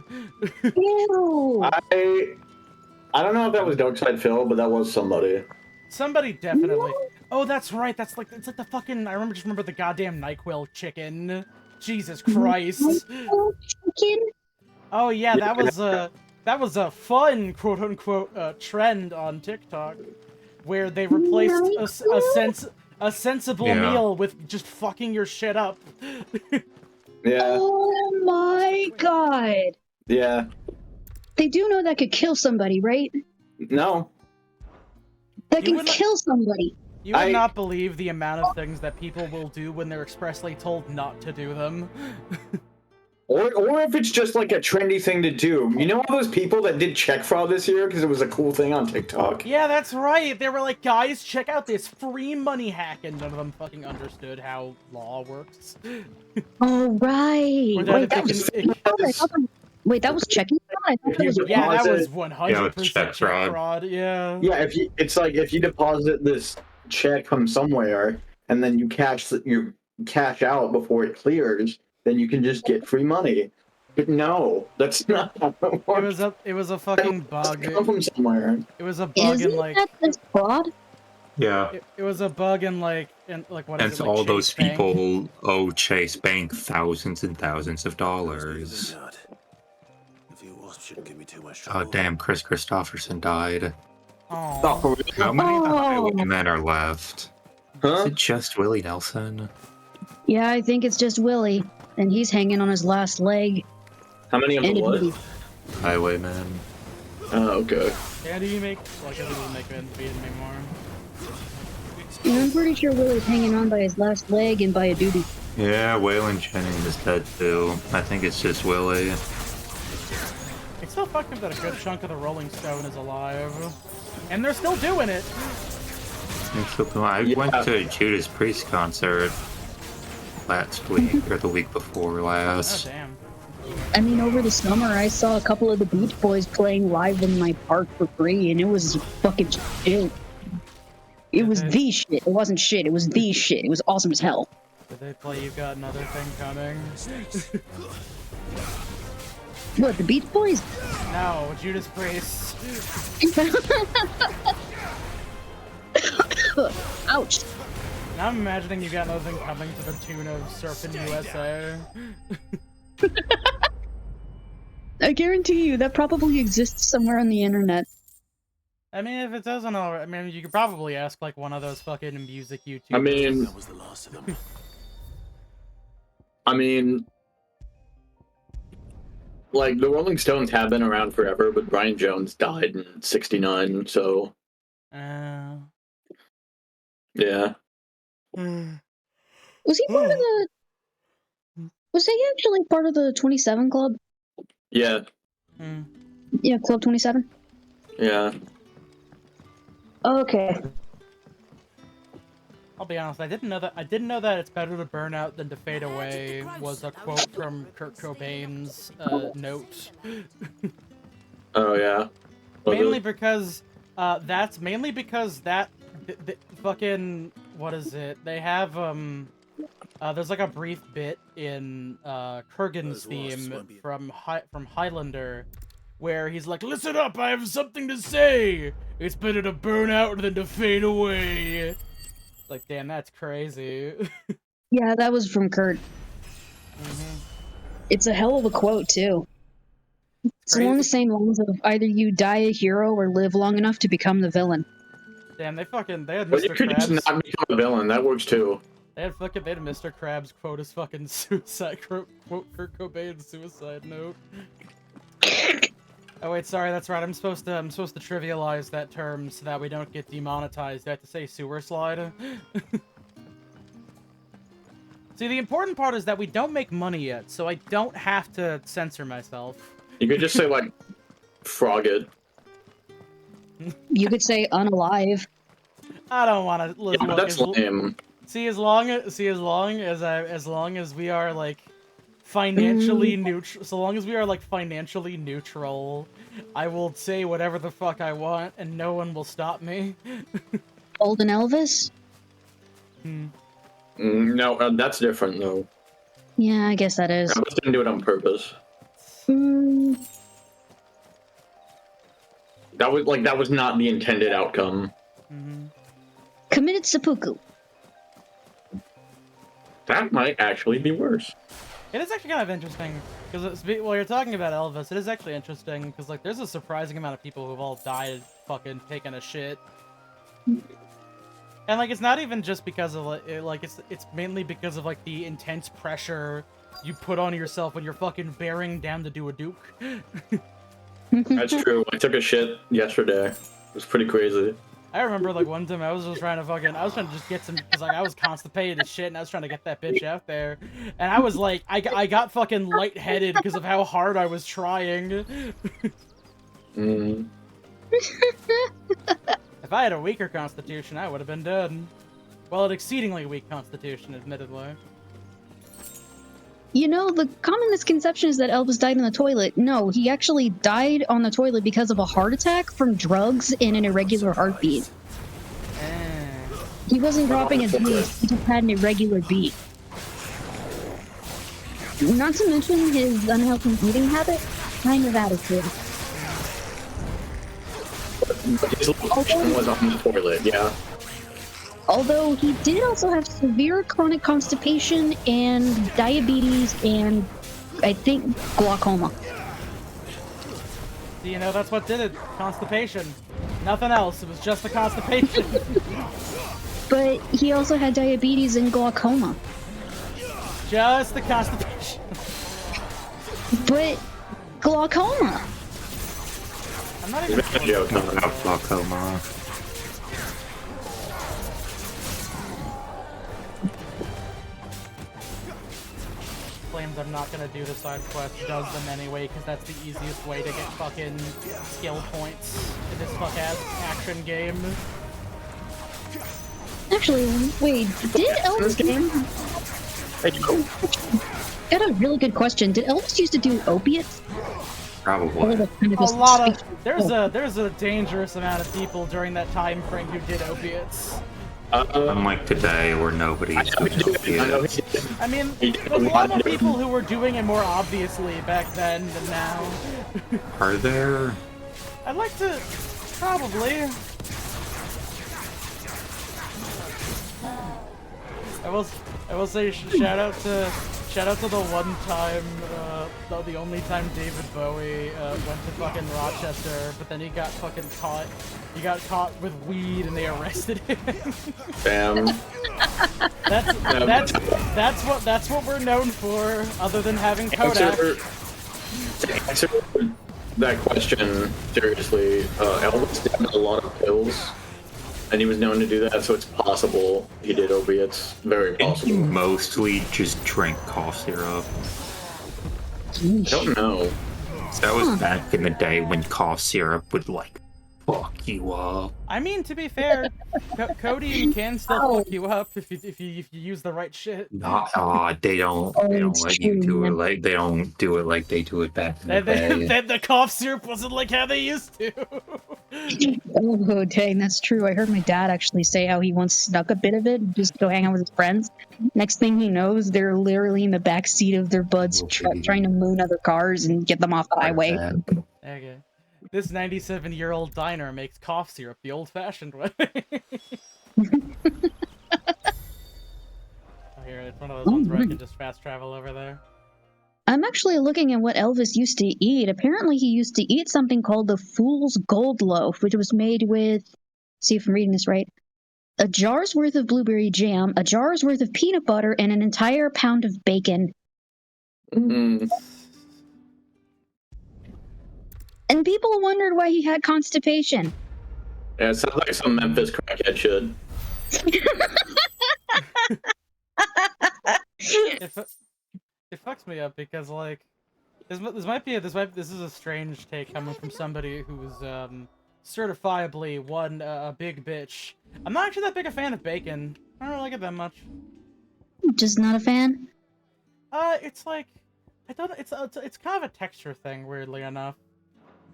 Ew! I don't know if that was Darkside Phil, but that was somebody. Somebody definitely... Oh, that's right, that's like... It's like the fucking... I just remember the goddamn NyQuil chicken. Jesus Christ. Chicken? Oh, yeah, that was a... That was a fun, quote-unquote, trend on TikTok. Where they replaced a sensible meal with just fucking your shit up. Yeah. Oh my god. Yeah. They do know that could kill somebody, right? No. That can kill somebody. You would not believe the amount of things that people will do when they're expressly told not to do them. Or if it's just like a trendy thing to do. You know all those people that did check fraud this year because it was a cool thing on TikTok? Yeah, that's right. They were like, guys, check out this free money hack, and none of them fucking understood how law works. Oh, right. Wait, that was checking fraud? Yeah, that was 100% check fraud. Yeah. Yeah, it's like if you deposit this check from somewhere and then you cash out before it clears, then you can just get free money. But no, that's not how it works. It was a fucking bug. Come from somewhere. It was a bug in like... That's fraud? Yeah. It was a bug in like what is And it? Like all Chase those Bank? people owe Chase Bank thousands and thousands of dollars. Oh damn, Chris Christopherson died. Oh. How many men are left? Is it just Willie Nelson? Yeah, I think it's just Willie, and he's hanging on his last leg. How many of them was? Highwayman. Oh, okay. Yeah, do you make... Like, I didn't make ends meet anymore. And I'm pretty sure Willie's hanging on by his last leg and by a duty. Yeah, Waylon Jennings is dead too. I think it's just Willie. It's so fucked up that a good chunk of the Rolling Stone is alive. And they're still doing it! I went to a Judas Priest concert last week, or the week before last. Oh, damn. I mean, over the summer, I saw a couple of the Beach Boys playing live in my park for free, and it was fucking shit. It was the shit. It wasn't shit. It was the shit. It was awesome as hell. Did they play You've Got Another Thing Coming? What, the Beach Boys? No, Judas Priest. Ouch. Now I'm imagining You Got Another Thing Coming to the tune of Surfin' USA. I guarantee you, that probably exists somewhere on the internet. I mean, if it doesn't already, I mean, you could probably ask like one of those fucking music YouTubers. I mean, That was the last of them. Like, the Rolling Stones have been around forever, but Brian Jones died in '69, so... Yeah. Was he part of the... Was he actually part of the 27 Club? Yeah. Yeah, Club 27? Yeah. Okay. I'll be honest, I didn't know that it's better to burn out than to fade away was a quote from Kurt Cobain's note. Oh yeah. Mainly because that fucking, what is it? They have there's like a brief bit in Kurgan's theme from Highlander where he's like, "Listen up, I have something to say. It's better to burn out than to fade away." Like, damn, that's crazy. Yeah, that was from Kurt. It's a hell of a quote, too. It's along the same lines of either you die a hero or live long enough to become the villain. Damn, they had But Mr. you could Krabs. just not become a villain. That works too. They had Mr. Krabs quote his fucking suicide quote Kurt Cobain's suicide note. Oh wait, sorry, that's right. I'm supposed to trivialize that term so that we don't get demonetized. I have to say sewer slide. See, the important part is that we don't make money yet, so I don't have to censor myself. You could just say like, frog it. You could say unalive. I don't want to look. Yeah, that's lame. See, as long as we are like financially neutral, so long as we are like financially neutral, I will say whatever the fuck I want, and no one will stop me. Golden Elvis? No, that's different though. Yeah, I guess that is. Elvis didn't do it on purpose. That was not the intended outcome. Committed seppuku. That might actually be worse. It is actually kind of interesting, because while you're talking about Elvis, it is actually interesting, because, like, there's a surprising amount of people who've all died fucking taking a shit. And, like, it's not even just because of, it's mainly because of, like, the intense pressure you put on yourself when you're fucking bearing down to do a duke. That's true. I took a shit yesterday. It was pretty crazy. I remember, like, one time I was just trying to just get some, because, like, I was constipated as shit, and I was trying to get that bitch out there. And I was, like, I got fucking lightheaded because of how hard I was trying. If I had a weaker constitution, I would have been dead. Well, an exceedingly weak constitution, admittedly. You know, the common misconception is that Elvis died in the toilet. No, he actually died on the toilet because of a heart attack from drugs and an irregular heartbeat. He wasn't dropping his beat, he just had an irregular beat. Not to mention his unhealthy eating habit, kind of attitude. His location was on the toilet, yeah. Although he did also have severe chronic constipation and diabetes and, I think, glaucoma. You know, that's what did it. Constipation. Nothing else. It was just the constipation. But he also had diabetes and glaucoma. Just the constipation. But glaucoma. I'm not even joking about glaucoma. Claims I'm not gonna do the side quest, does them anyway, because that's the easiest way to get fucking skill points in this fuck-ass action game. Actually, wait, did Elvis game... Got a really good question. Did Elvis used to do opiates? Probably. A lot of... There's a dangerous amount of people during that time frame who did opiates. Unlike today, where nobody's doing opiates. I mean, there's a lot of people who were doing it more obviously back then than now. Are there? I'd like to... Probably. I will say shout out to the one time, the only time David Bowie went to fucking Rochester, but then he got fucking caught. He got caught with weed and they arrested him. Damn. That's what we're known for, other than having Kodak. To answer that question seriously, Elvis did a lot of pills. And he was known to do that, so it's possible he did opiates. Very possible. Didn't he mostly just drink cough syrup? I don't know. That was back in the day when cough syrup would, like, fuck you up. I mean, to be fair, codeine can still fuck you up if you use the right shit. Nah, they don't let you do it like they don't do it like they do it back in the day. The cough syrup wasn't like how they used to. Oh dang, that's true. I heard my dad actually say how he once snuck a bit of it just to go hang out with his friends. Next thing he knows, they're literally in the back seat of their buds trying to moon other cars and get them off the highway. Okay. This 97-year-old diner makes cough syrup the old-fashioned way. Here, it's one of those ones where I can just fast travel over there. I'm actually looking at what Elvis used to eat. Apparently he used to eat something called the Fool's Gold Loaf, which was made with, see if I'm reading this right, a jar's worth of blueberry jam, a jar's worth of peanut butter, and an entire pound of bacon. Mm. And people wondered why he had constipation. Yeah, it sounds like some Memphis crackhead should. It fucks me up because, like, this is a strange take coming from somebody who's certifiably a big bitch. I'm not actually that big a fan of bacon. I don't really like it that much. Just not a fan? It's like, I don't. It's kind of a texture thing, weirdly enough.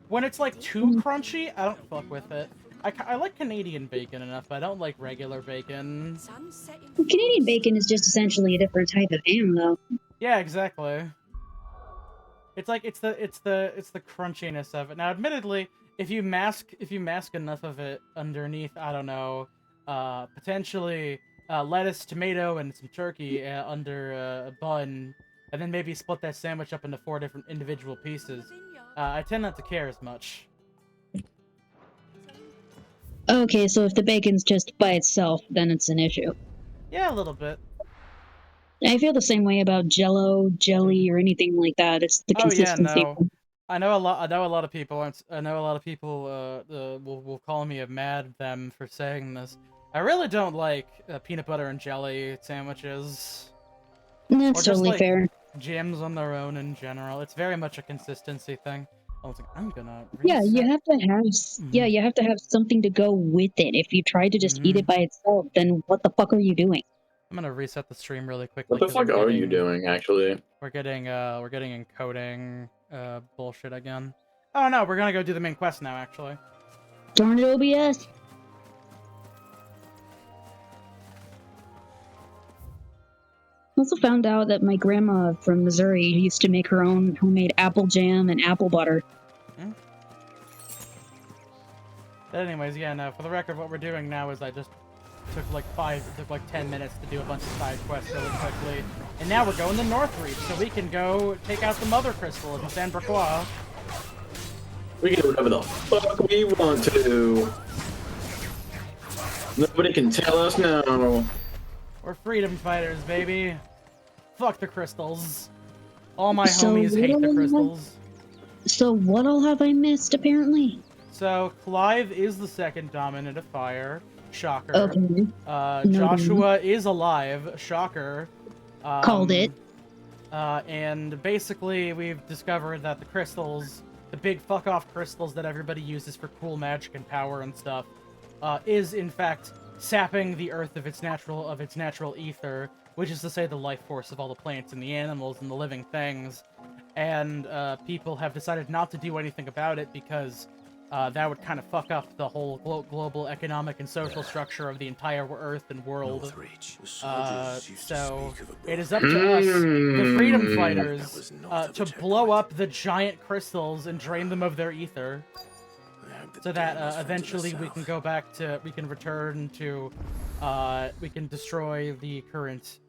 When it's like too crunchy, I don't fuck with it. I like Canadian bacon enough, but I don't like regular bacon. Canadian bacon is just essentially a different type of ham, though. Yeah, exactly. It's like it's the crunchiness of it. Now, admittedly, if you mask enough of it underneath, I don't know, potentially lettuce, tomato, and some turkey under a bun, and then maybe split that sandwich up into 4 different individual pieces, I tend not to care as much. Okay, so if the bacon's just by itself, then it's an issue. Yeah, a little bit. I feel the same way about Jello, jelly, or anything like that. It's the Oh yeah, consistency. no. I know a lot of people. I know a lot of people. Will call me a mad them for saying this. I really don't like peanut butter and jelly sandwiches. That's Or just totally like fair. jams on their own in general. It's very much a consistency thing. I was like, I'm gonna Yeah, reset. you have to have. Yeah, you have to have something to go with it. If you try to just eat it by itself, then what the fuck are you doing? I'm gonna reset the stream really quickly. What the 'cause fuck are you doing, actually? We're getting encoding bullshit again. Oh no, we're gonna go do the main quest now, actually. Darn it, OBS. Also found out that my grandma from Missouri used to make her own homemade apple jam and apple butter. But anyways, yeah, no, for the record, what we're doing now is I just took like 10 minutes to do a bunch of side quests really quickly. And now we're going to Northreach, so we can go take out the Mother Crystal in San Broquois. We can do whatever the fuck we want to. Nobody can tell us no. We're freedom fighters, baby. Fuck the crystals. All my homies hate the crystals. So what all have I missed, apparently? So, Clive is the second dominant of fire. Shocker. Okay. Joshua is alive. Shocker. Called it. And basically, we've discovered that the crystals, the big fuck-off crystals that everybody uses for cool magic and power and stuff, is in fact sapping the earth of its natural ether, which is to say the life force of all the plants and the animals and the living things. And people have decided not to do anything about it because that would kind of fuck up the whole global economic and social structure of the entire Earth and world. So it is up to us, the freedom fighters, to blow up the giant crystals and drain them of their ether, so that eventually we can go back to, we can return to, we can destroy the current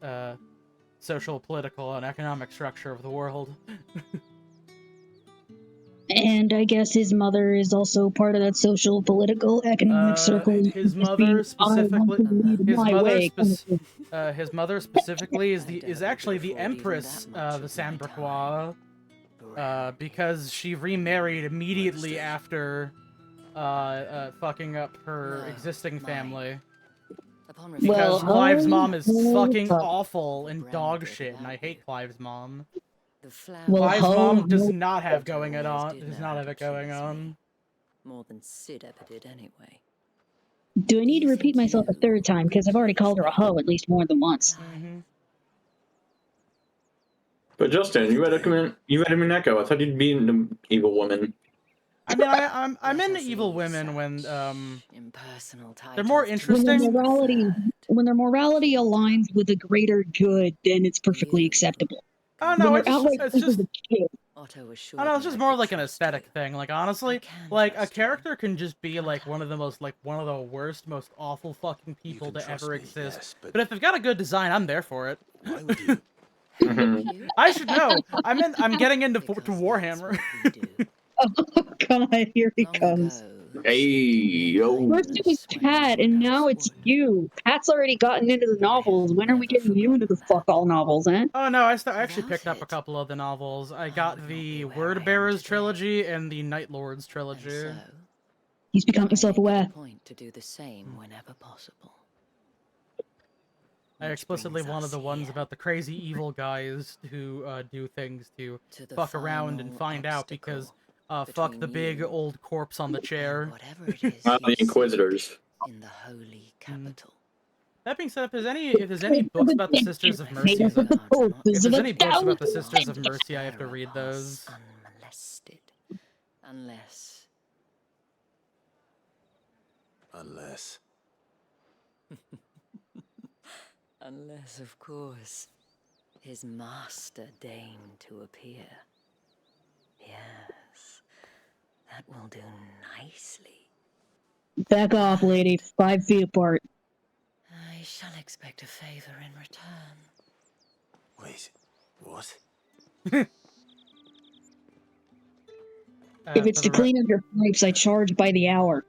social, political, and economic structure of the world. And I guess his mother is also part of that social, political, economic circle. His mother specifically, his mother specifically is actually the Empress of the San Broquois, because she remarried immediately after fucking up her existing family. Because Clive's mom is fucking awful and dog shit, and I hate Clive's mom. Clive's mom does not have going it on. Does not have it going on. More than Sid ever did, anyway. Do I need to repeat myself a third time? Because I've already called her a hoe at least more than once. But Justin, you had him in Echo. I thought you'd be an evil woman. I mean, I'm into evil women when impersonal they're more interesting. When their morality aligns with the greater good, then it's perfectly acceptable. Oh no, it's just I know, it's just more like an aesthetic thing. Like honestly, like a character can just be like one of the worst, most awful fucking people to ever exist. But if they've got a good design, I'm there for it. I should know. I'm getting into Warhammer. Oh god, here he comes. Hey, yo. First it was Pat, and now it's you. Pat's already gotten into the novels. When are we getting you into the fuck all novels, eh? Oh no, I actually picked up a couple of the novels. I got the Word Bearers trilogy and the Night Lords trilogy. He's becoming self-aware. Point to do the same whenever possible. I explicitly wanted the ones about the crazy evil guys who do things to fuck around and find out because fuck the big old corpse on the chair. The Inquisitors. In the holy capital. That being said, if there's any books about the Sisters of Mercy, if there's any books about the Sisters of Mercy, I have to read those. Unmolested. Unless... Unless, of course, his master deigned to appear. Yes, that will do nicely. Back off, lady. 5 feet apart. I shall expect a favor in return. Wait, what? If it's to clean up your pipes, I charge by the hour.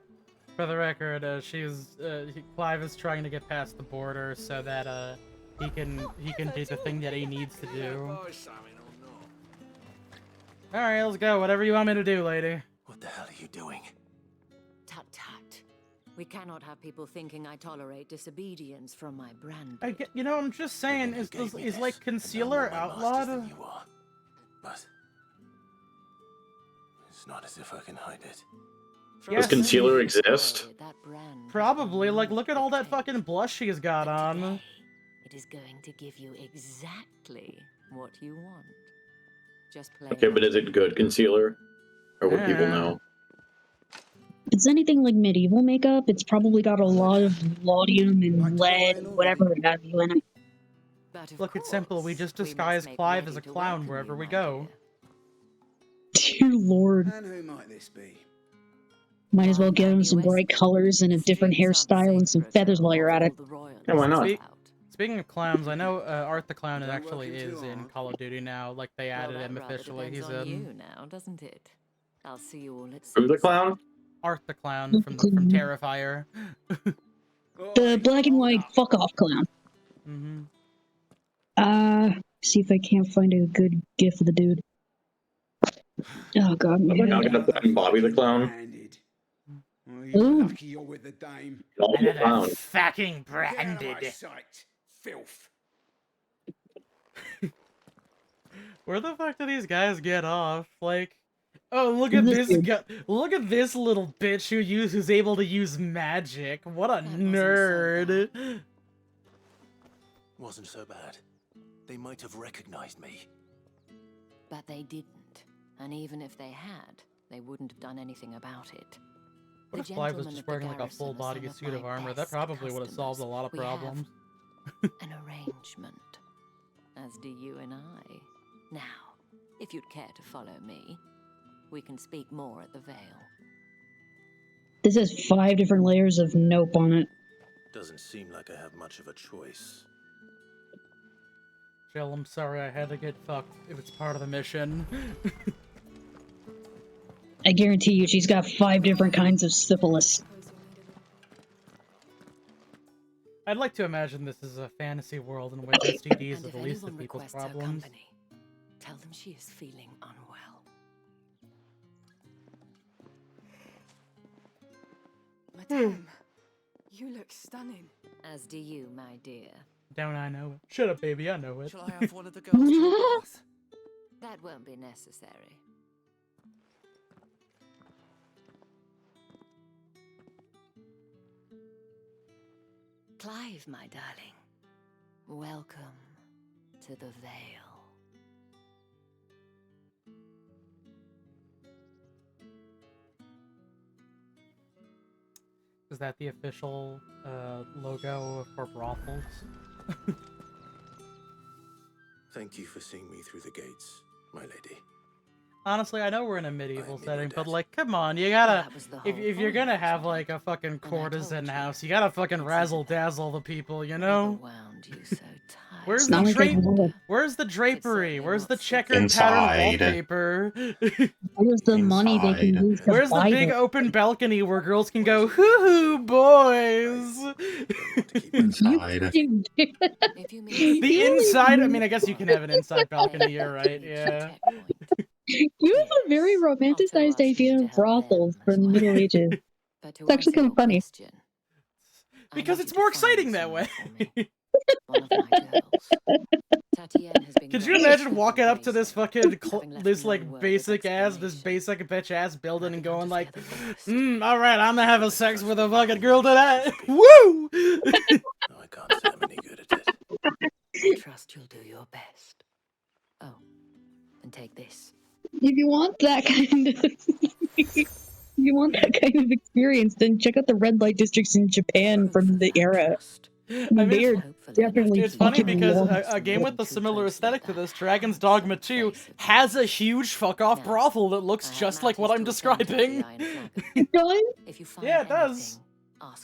For the record, Clive is trying to get past the border so that he can do the thing that he needs to do. All right, let's go. Whatever you want me to do, lady. What the hell are you doing? Tut tut. We cannot have people thinking I tolerate disobedience from my brand. I'm just saying, is like concealer outlawed? But it's not as if I can hide it. Does concealer exist? Probably. Like, look at all that fucking blush she's got on. It is going to give you exactly what you want. Just play. Okay, but is it good concealer? Or would people know? If it's anything like medieval makeup, it's probably got a lot of laudanum and lead and whatever have you in it. Look, it's simple. We just disguise Clive as a clown wherever we go. Dear Lord. And who might this be? Might as well give him some bright colors and a different hairstyle and some feathers while you're at it. Yeah, why not? Speaking of clowns, I know Art the Clown actually is in Call of Duty now. Like, they added him officially. He's in. You now, doesn't it? I'll see you all at Who's the clown? Art the Clown from Terrifier. The black and white fuck off clown. See if I can't find a good gif of the dude. Oh god. I'm gonna put in Bobby the Clown. Ooh. Lucky you're with the dame. Bobby the Clown. Fucking branded. Get out of my sight, filth. Where the fuck do these guys get off? Like, oh, look at this guy. Look at this little bitch who's able to use magic. What a nerd. Wasn't so bad. They might have recognized me. But they didn't. And even if they had, they wouldn't have done anything about it. What if Clive was just wearing like a full body suit of armor? That probably would have solved a lot of problems. An arrangement. As do you and I. Now, if you'd care to follow me, we can speak more at the Vale. This has 5 different layers of nope on it. Doesn't seem like I have much of a choice. Jill, I'm sorry I had to get fucked if it's part of the mission. I guarantee you she's got 5 different kinds of syphilis. I'd like to imagine this is a fantasy world in which STDs are the least of people's problems. Tell them she is feeling unwell. Madame, you look stunning. As do you, my dear. Don't I know it? Shut up, baby, I know it. Shall I have one of the girls to a bath? That won't be necessary. Clive, my darling. Welcome to the Vale. Is that the official logo for brothels? Thank you for seeing me through the gates, my lady. Honestly, I know we're in a medieval setting, but like, come on, you gotta, if you're gonna have like a fucking courtesan house, you gotta fucking razzle dazzle the people, you know? Where's the drapery? Where's the checkered pattern wallpaper? Where's the money they can use to Where's the buy big it? open balcony where girls can go, hoo-hoo, boys? Inside. The inside, I mean, I guess you can have an inside balcony here, right? Yeah. You have a very romanticized idea of brothels from the Middle Ages. It's actually kind of funny. Because it's more exciting that way. Could you imagine walking up to this fucking, this like basic bitch ass building and going like, alright, I'm gonna have a sex with a fucking girl tonight. Woo! but you'll do your best. Oh, and take this. If you want that kind of if you want that kind of experience, then check out the red light districts in Japan from the era. I I mean, mean, they are definitely it's funny fucking because long. a game with a similar aesthetic to this, Dragon's Dogma 2, has a huge fuck-off brothel that looks just like what I'm describing. It does? Yeah, it does.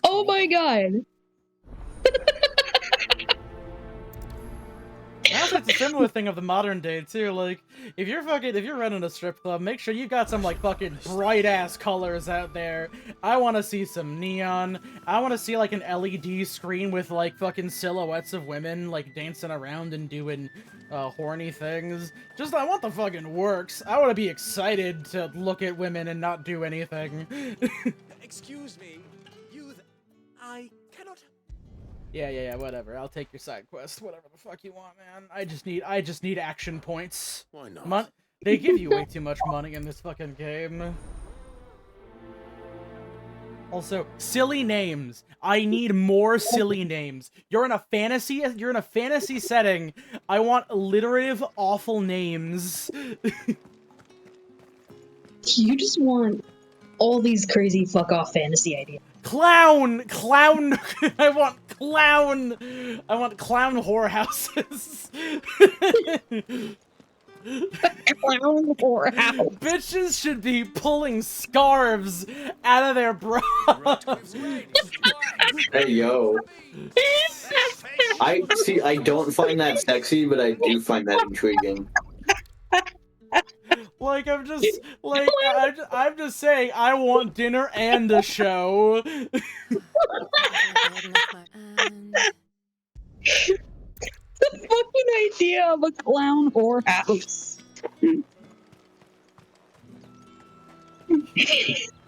Oh my god! Honestly, it's a similar thing of the modern day too. Like, if you're running a strip club, make sure you've got some like fucking bright ass colors out there. I want to see some neon. I want to see like an LED screen with like fucking silhouettes of women like dancing around and doing horny things. Just I want the fucking works. I want to be excited to look at women and not do anything. Excuse me, I cannot. Yeah, whatever. I'll take your side quest, whatever the fuck you want, man. I just need action points. Why not? They give you way too much money in this fucking game. Also, silly names. I need more silly names. You're in a fantasy setting. I want alliterative, awful names. You just want all these crazy fuck off fantasy ideas. Clown! I want clown whorehouses. Clown whorehouse. Bitches should be pulling scarves out of their bras. Hey, yo. I don't find that sexy, but I do find that intriguing. Like, I'm just saying, I want dinner and a show. The fucking idea of a clown whorehouse.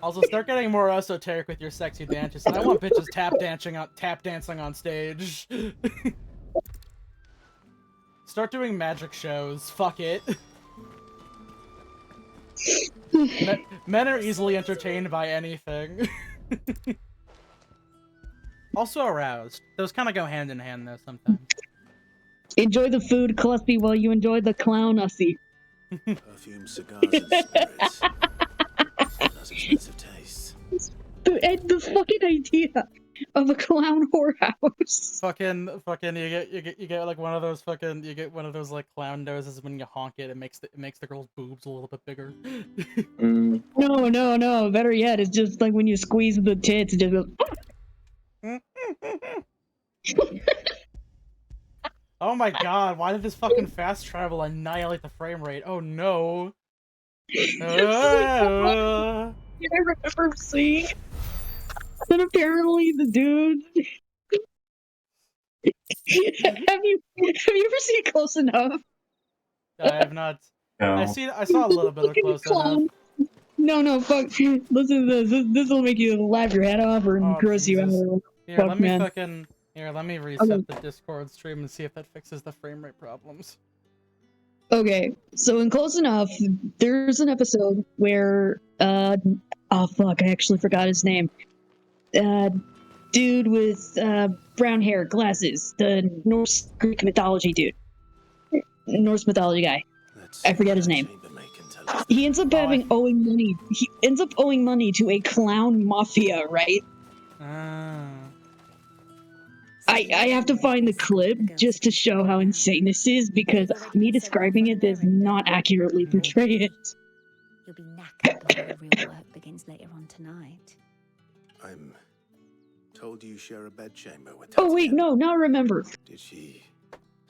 Also, start getting more esoteric with your sexy dances. And I want bitches tap dancing on stage. Start doing magic shows. Fuck it. Men are easily entertained by anything. Also aroused. Those kind of go hand in hand, though, sometimes. Enjoy the food, Cluspy, while you enjoy the clown ussy. Perfume, cigars, and spirits. Those expensive tastes. And the fucking idea of a clown whorehouse. Fucking, you get like one of those like clown noses when you honk it. It makes the girl's boobs a little bit bigger. No. Better yet, it's just like when you squeeze the tits, it just goes. Oh my god, why did this fucking fast travel annihilate the frame rate? Oh no. I remember seeing that apparently the dude. have you ever seen Close Enough? I have not. No. I saw a little bit of Close Enough. No, fuck. Listen to this. This will make you laugh your head off or gross you out. Here, let me man. let me reset the Discord stream and see if that fixes the frame rate problems. Okay, so in Close Enough, there's an episode where, oh fuck, I actually forgot his name. Dude with, brown hair, glasses, the Norse Greek mythology dude. Norse mythology guy. I forget his name. He ends up owing money. He ends up owing money to a clown mafia, right? I have to find the clip just to show how insane this is, because me describing it does not accurately portray it. You'll be knackered before the real work begins later on tonight. I'm told you share a bedchamber with Oh wait, no, now I remember. Did she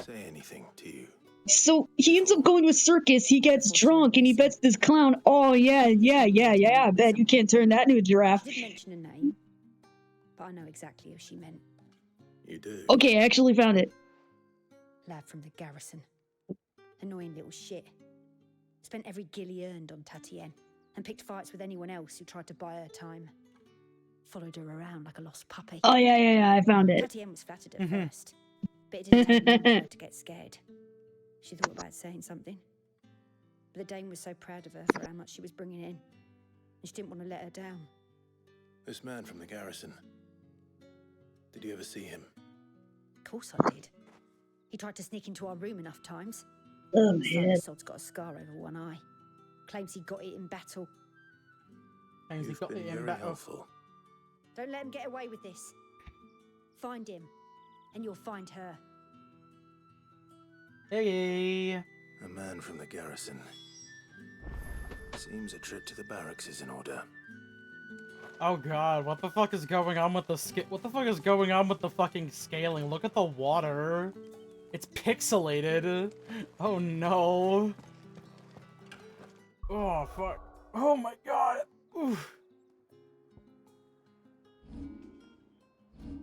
say anything to you? So he ends up going to a circus, he gets drunk, and he bets this clown, oh yeah, I bet you can't turn that into a giraffe. She did mention a name, but I know exactly who she meant. You do? Okay, I actually found it. Lad from the garrison. Annoying little shit. Spent every guil he earned on Tatienne, and picked fights with anyone else who tried to buy her time. Followed her around like a lost puppy. Oh yeah, I found it. Tatienne was flattered at first, but it didn't take long for her to get scared. She thought about saying something, but the Dane was so proud of her for how much she was bringing in, and she didn't want to let her down. This man from the garrison. Did you ever see him? Of course I did. He tried to sneak into our room enough times. Oh Son man. sod's got a scar over one eye. Claims he got it in battle. You've been very helpful. Don't let him get away with this. Find him, and you'll find her. Hey. A man from the garrison. Seems a trip to the barracks is in order. Oh god, what the fuck is going on with the what the fuck is going on with the fucking scaling? Look at the water. It's pixelated. Oh no. Oh fuck. Oh my god. Oof.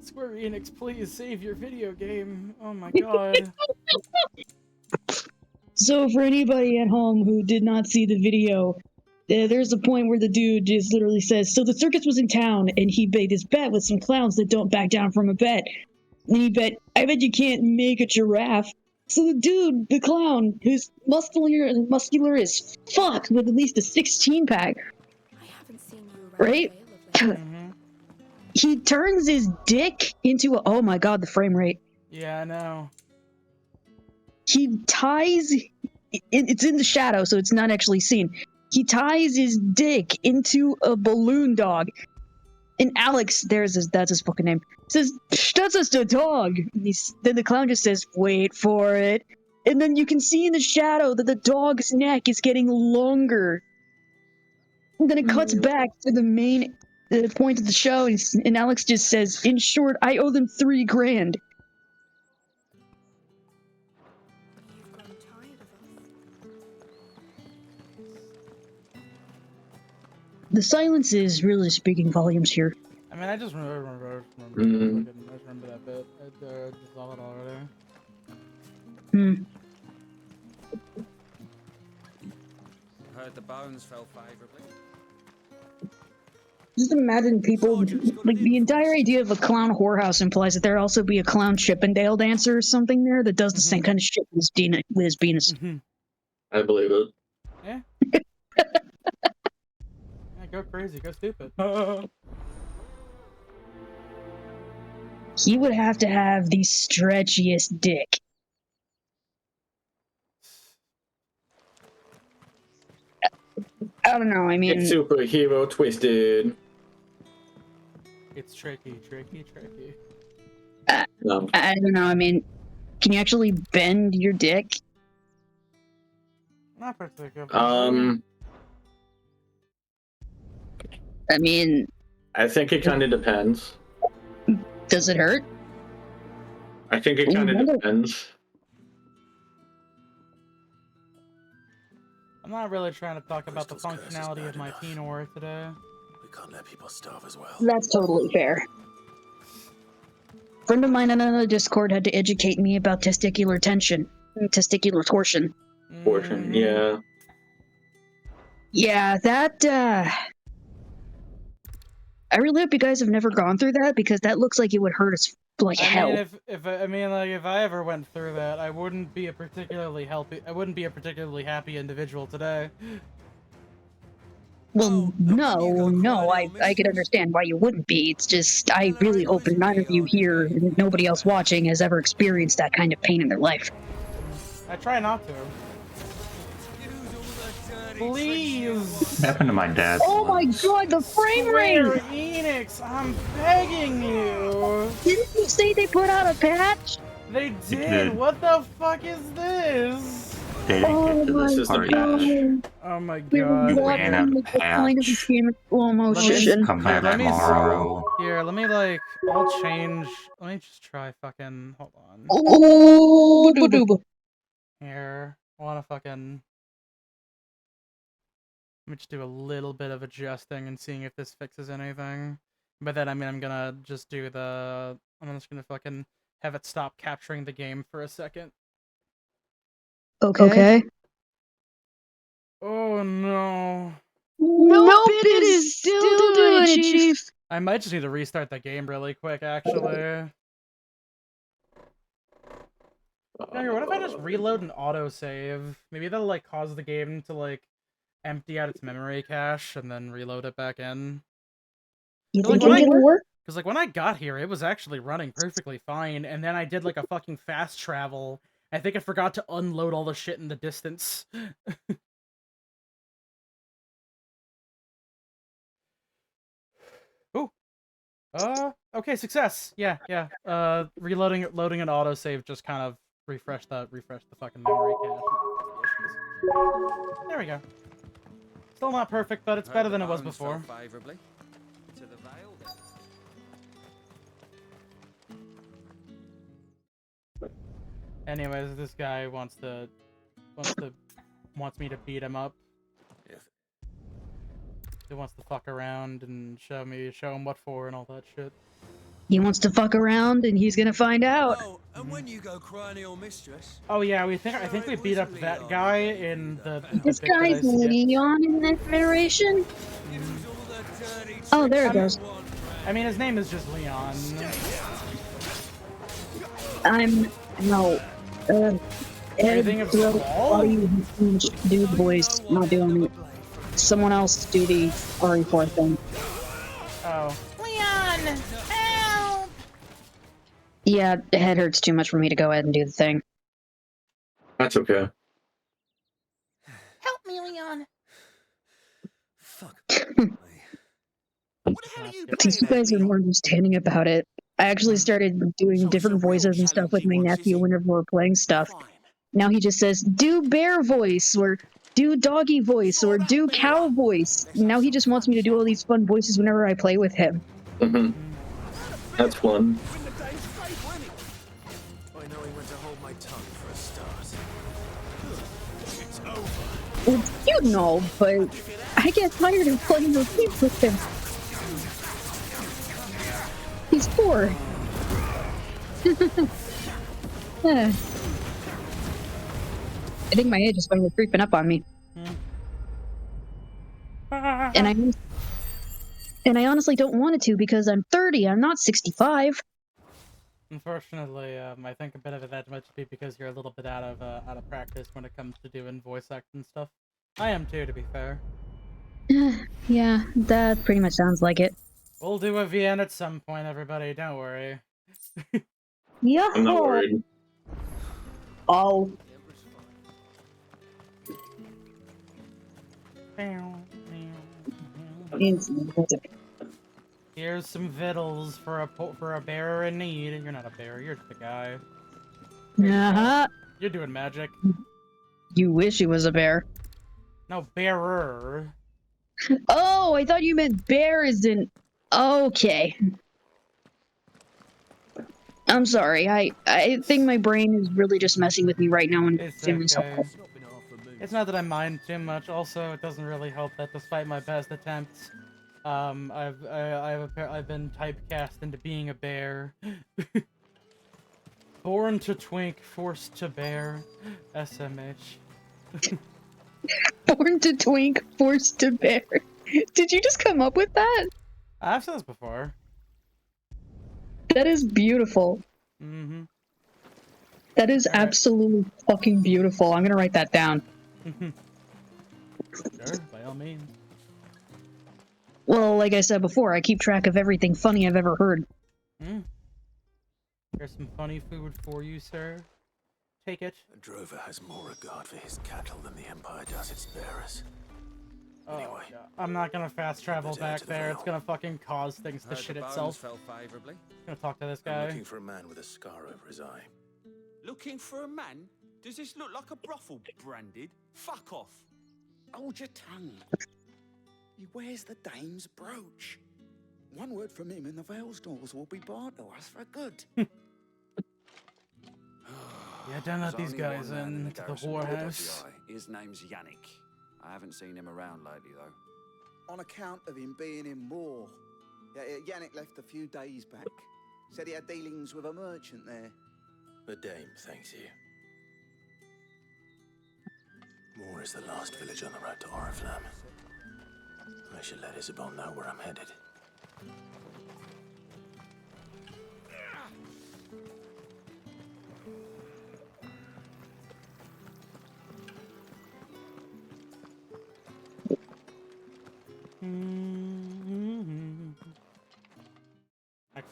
Square Enix, please save your video game. Oh my god. So for anybody at home who did not see the video, there's a point where the dude just literally says, so the circus was in town, and he made his bet with some clowns that don't back down from a bet. And he bet, I bet you can't make a giraffe. So the dude, the clown, who's muscular as fuck, with at least a 16-pack, right? He turns his dick into a, oh my god, the frame rate. Yeah, I know. He ties, it's in the shadow, so it's not actually seen. He ties his dick into a balloon dog. And Alex, that's his fucking name, says, that's just a dog. And then the clown just says, wait for it. And then you can see in the shadow that the dog's neck is getting longer. And then it cuts back to the main point of the show, and Alex just says, in short, I owe them $3,000. The silence is really speaking volumes here. I mean, I just remember that bit. I just saw it already. Heard the bones fell favorably. Just imagine people, like, the entire idea of a clown whorehouse implies that there also be a clown Chippendale dancer or something there that does the same kind of shit with his penis. I believe it. Yeah. Yeah, go crazy, go stupid. He would have to have the stretchiest dick. I don't know, I mean... It's superhero twisted. It's tricky. No. I don't know, I mean... Can you actually bend your dick? Not particularly. I mean... I think it kind of depends. Does it hurt? I think it kind of depends. I'm not really trying to talk about the functionality of my penor today. We can't let people starve as well. That's totally fair. A friend of mine on another Discord had to educate me about testicular tension. Testicular torsion. Torsion, yeah. Yeah, that, I really hope you guys have never gone through that, because that looks like it would hurt us like hell. I mean, if I ever went through that, I wouldn't be a particularly happy individual today. Well, no, I could understand why you wouldn't be. It's just, I really hope none of you here, and nobody else watching, has ever experienced that kind of pain in their life. I try not to. Please! What happened to my dad? Oh my god, the frame rate! Square Enix, I'm begging you! Didn't you say they put out a patch? They did! What the fuck is this? They didn't get to this part yet. Oh my god. You ran out of patch. Slow motion. Come back tomorrow. Here, let me like, I'll change. Let me just try fucking, hold on. Oh, dooba. Here, I wanna fucking... Let me just do a little bit of adjusting and seeing if this fixes anything. By that I mean I'm gonna just do the... I'm just gonna fucking have it stop capturing the game for a second. Okay. Oh no. Nope, it is still doing it, Chief. I might just need to restart the game really quick, actually. Here, what if I just reload and autosave? Maybe that'll like cause the game to like empty out its memory cache and then reload it back in. You think it'll work? Because, like, when I got here, it was actually running perfectly fine, and then I did, like, a fucking fast travel. I think I forgot to unload all the shit in the distance. Ooh. Okay, success. Yeah. Loading an autosave just kind of refresh the fucking memory cache. There we go. Still not perfect, but it's better than it was before. Favorably to the Vale, then. Anyways, this guy wants me to beat him up. He wants to fuck around and show him what for and all that shit. He wants to fuck around, and he's gonna find out. Oh, and when you go crying to your mistress. Oh yeah, I think we beat up that guy in the This bit that I guy's Leon in this narration. Oh, there it goes. I mean, his name is just Leon. Ed, dude voice, not doing it. Someone else do the RE4 thing. Oh. Leon! Help! Yeah, the head hurts too much for me to go ahead and do the thing. That's okay. Help me, Leon! These guys are more understanding about it. I actually started doing different voices and stuff with my nephew whenever we're playing stuff. Now he just says, do bear voice, or do doggy voice, or do cow voice. Now he just wants me to do all these fun voices whenever I play with him. That's fun. I know he went to hold my tongue for a start. It's over. Well, it's cute and all, but I get tired of playing those games with him. He's 4. I think my age is finally creeping up on me. And I honestly don't want it to because I'm 30, I'm not 65. Unfortunately, I think a bit of that might be because you're a little bit out of practice when it comes to doing voice acting stuff. I am too, to be fair. Yeah, that pretty much sounds like it. We'll do a VN at some point, everybody. Don't worry. Yeah. I'm not worried. Oh. Here's some victuals for a bearer in need. You're not a bearer, you're just a guy. You're doing magic. You wish he was a bear. No, bearer. Oh, I thought you meant bear as in... Okay. I'm sorry, I think my brain is really just messing with me right now and It's feeling so okay. It's not that I mind too much. Also, it doesn't really help that despite my best attempts, I've been typecast into being a bear. Born to twink, forced to bear. SMH. Born to twink, forced to bear. Did you just come up with that? I've said this before. That is beautiful. Mm-hmm. That is absolutely fucking beautiful. I'm gonna write that down. Sure, by all means. Well, like I said before, I keep track of everything funny I've ever heard. There's some funny food for you, sir. Take it. A drover has more regard for his cattle than the Empire does its bearers. Anyway, I'm not gonna fast travel back there. It's gonna fucking cause things to shit itself. Fell favorably. Gonna talk to this I'm guy. looking for a man with a scar over his eye. Looking for a man? Does this look like a brothel branded? Fuck off. Hold your tongue. He wears the dame's brooch. One word from him and the Vale's doors will be barred to us for good. Yeah, don't let these guys in to the whorehouse. His name's Yannick. I haven't seen him around lately, though. On account of him being in war. Yannick left a few days back. Said he had dealings with a merchant there. The dame thanks you. Moor is the last village on the road to Oriflamme. I should let Isabel know where I'm headed.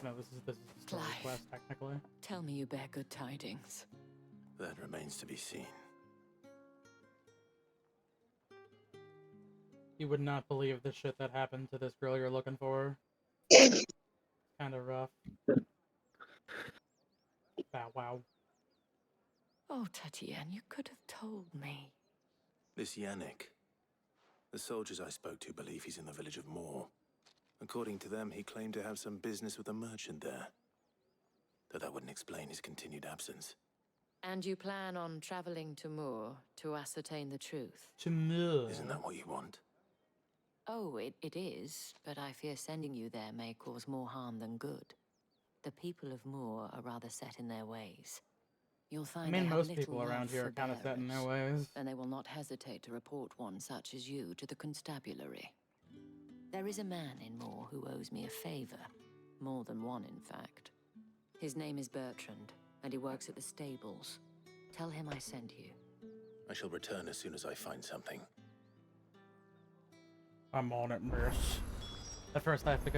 No, this is the story Clive, quest, technically. tell me you bear good tidings. That remains to be seen. You would not believe the shit that happened to this girl you're looking for. Kind of rough. Bow wow. Oh, Tatienne, you could have told me. This Yannick. The soldiers I spoke to believe he's in the village of Moor. According to them, he claimed to have some business with a merchant there. Though that wouldn't explain his continued absence. And you plan on traveling to Moor to ascertain the truth? To Moor. Isn't that what you want? Oh, it is, but I fear sending you there may cause more harm than good. The people of Moor are rather set in their ways. You'll find they have most little people love around here for are kind of set in their bearers, ways. and they will not hesitate to report one such as you to the constabulary. There is a man in Moor who owes me a favor. More than one, in fact. His name is Bertrand, and he works at the stables. Tell him I sent you. I shall return as soon as I find something. I'm on it, miss. At first, I have to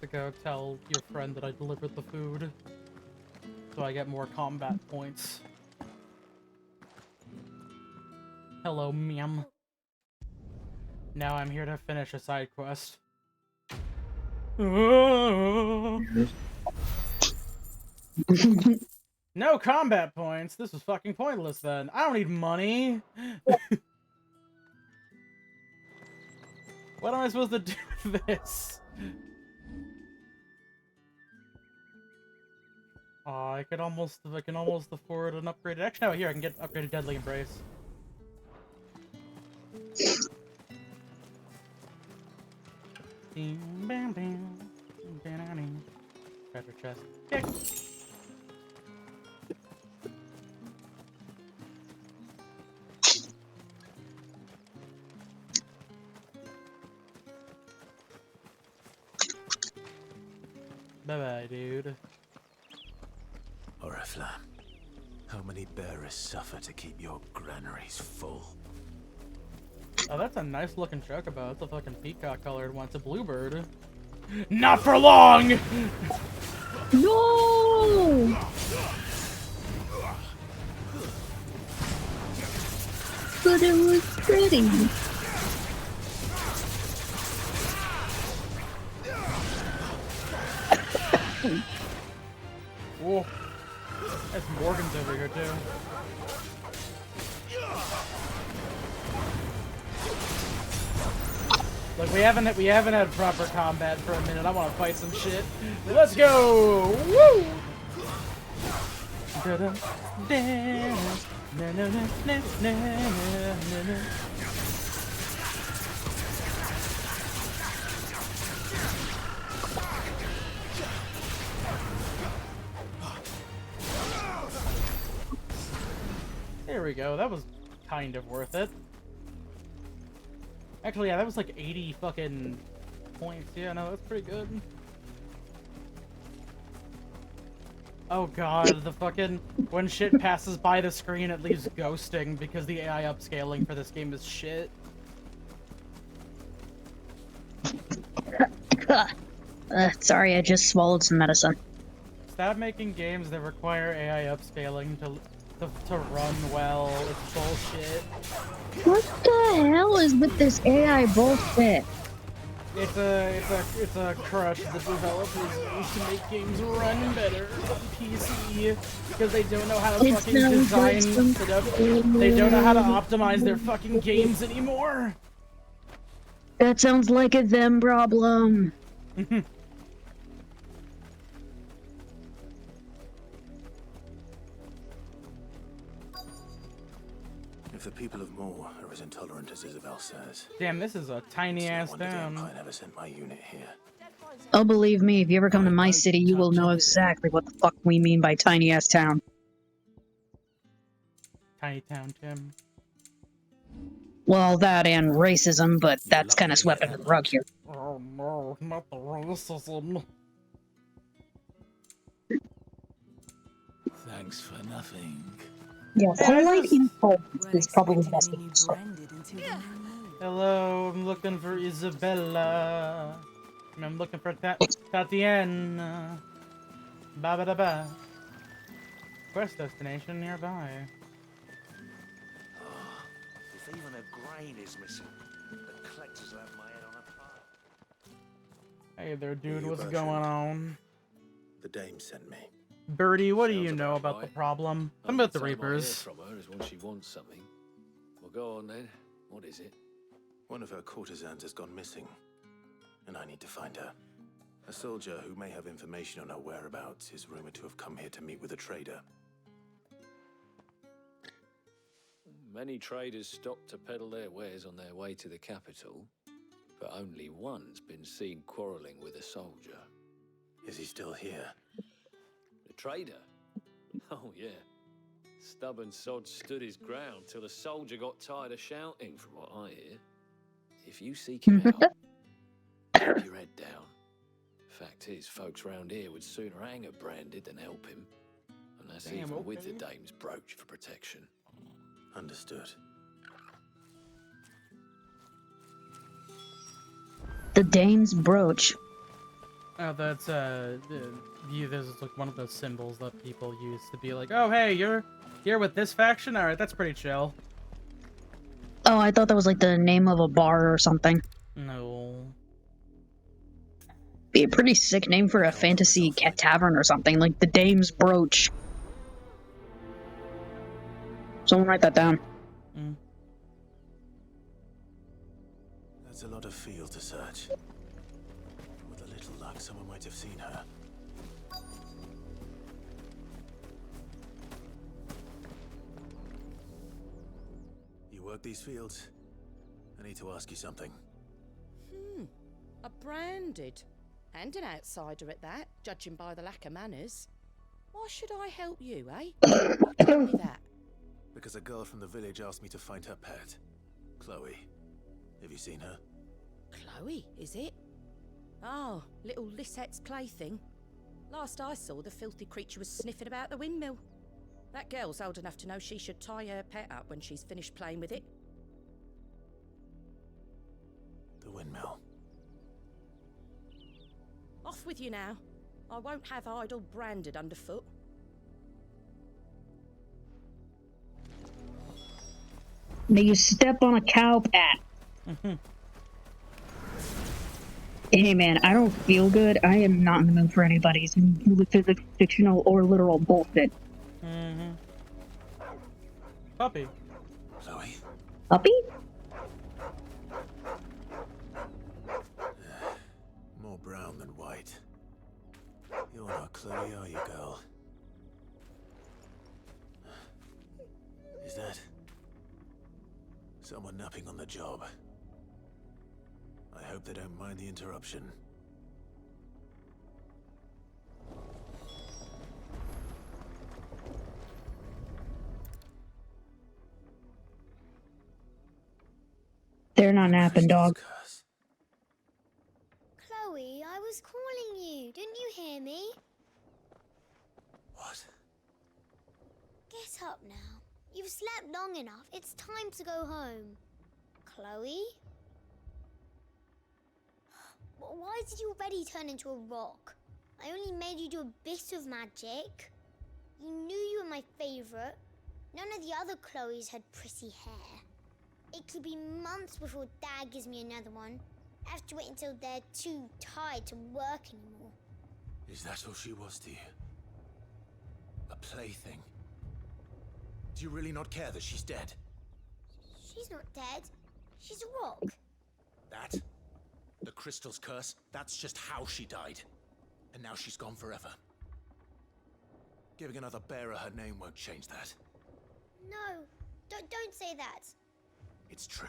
go tell your friend that I delivered the food, so I get more combat points. Hello, ma'am. Now I'm here to finish a side quest. No combat points. This was fucking pointless. Then I don't need money. What am I supposed to do with this? Oh, I can almost afford an upgraded. Actually, no, here I can get upgraded Deadly Embrace. Treasure chest. Kick. Bye-bye, dude. Oriflamme, how many bearers suffer to keep your granaries full? Oh, that's a nice looking chocobo. It's a fucking peacock colored one. It's a bluebird. Not for long! No! But it was pretty. Whoa. That's Morgan's over here too. Look, we haven't had proper combat for a minute. I want to fight some shit. Let's go! Woo! There we go. That was kind of worth it. Actually, yeah, that was like 80 fucking points. Yeah, no, that's pretty good. Oh god, the fucking... when shit passes by the screen, it leaves ghosting because the AI upscaling for this game is shit. Sorry, I just swallowed some medicine. Stop making games that require AI upscaling to run well. It's bullshit. What the hell is with this AI bullshit? It's a crush that developers use to make games run better on PC because they don't know how to fucking design stuff. They don't know how to optimize their fucking games anymore. That sounds like a them problem. If the people of Moor are as intolerant as Isabel says... Damn, this is a tiny-ass The town. Empire never sent my unit here. Oh, believe me, if you ever come to my city, you will know exactly what the fuck we mean by tiny-ass town. Tiny town, Tim. Well, that and racism, but that's kind of swept under the rug here. Oh no, not the racism. Thanks for nothing. Yeah, polite insults is probably the best way to start. Hello, I'm looking for Isabella. I'm looking for Tatiana. Ba ba da ba. Quest destination nearby. Oh, if even a grain is missing, the collectors will have my head on a pike. Hey there, dude. You, What's Bertrand. going on? The dame sent me. Birdie, what do you Sounds know about about the right. problem? Tell me Only about the time I hear Reapers. from her is when she wants something. Well, go on then. What is it? One of her courtesans has gone missing, and I need to find her. A soldier who may have information on her whereabouts is rumored to have come here to meet with a trader. Many traders stop to peddle their wares on their way to the capital, but only one's been seen quarreling with a soldier. Is he still here? The trader? Oh, yeah. Stubborn sod stood his ground till the soldier got tired of shouting, from what I hear. If you seek him out, keep your head down. Fact is, folks round here would sooner hang a branded than help him. And that's Damn, even with okay. the dame's brooch for protection. Understood. The dame's brooch. Oh, that's this is like one of those symbols that people use to be like, oh hey, you're here with this faction? Alright, that's pretty chill. Oh, I thought that was like the name of a bar or something. No. Be a pretty sick name for a fantasy tavern or something, like the dame's brooch. Someone write that down. That's a lot of field to search. With a little luck, someone might have seen her. You work these fields? I need to ask you something. A branded. And an outsider at that, judging by the lack of manners. Why should I help you, eh? You tell me that. Because a girl from the village asked me to find her pet, Chloe. Have you seen her? Chloe, is it? Oh, little Lisette's plaything. Last I saw, the filthy creature was sniffing about the windmill. That girl's old enough to know she should tie her pet up when she's finished playing with it. The windmill. Off with you now. I won't have idle branded underfoot. May you step on a cow pat. Hey man, I don't feel good. I am not in the mood for anybody's fictional or literal bullshit. Puppy. Chloe? Puppy? More brown than white. You're not Chloe, are you, girl? Is that someone napping on the job? I hope they don't mind the interruption. They're not napping, dog. Chloe, I was calling you. Didn't you hear me? What? Get up now. You've slept long enough. It's time to go home. Chloe? Why did you already turn into a rock? I only made you do a bit of magic. You knew you were my favorite. None of the other Chloes had pretty hair. It could be months before Dad gives me another one. I have to wait until they're too tired to work anymore. Is that all she was to you? A plaything? Do you really not care that she's dead? She's not dead. She's a rock. That? The crystal's curse? That's just how she died. And now she's gone forever. Giving another bearer her name won't change that. No, don't say that. It's true.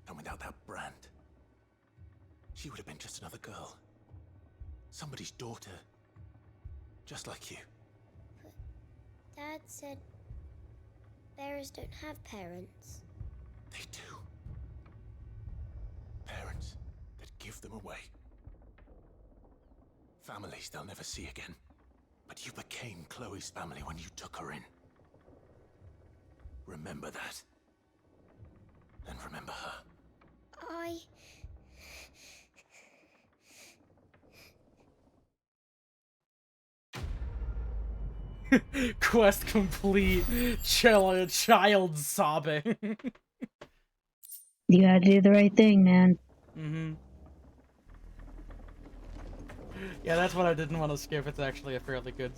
And without that brand, she would have been just another girl. Somebody's daughter. Just like you. But Dad said bearers don't have parents. They do. Parents that give them away. Families they'll never see again. But you became Chloe's family when you took her in. Remember that. And remember her. I Quest complete. Child sobbing. You gotta do the right thing, man. Mm-hmm. Yeah, that's what I didn't want to skip. It's actually a fairly good.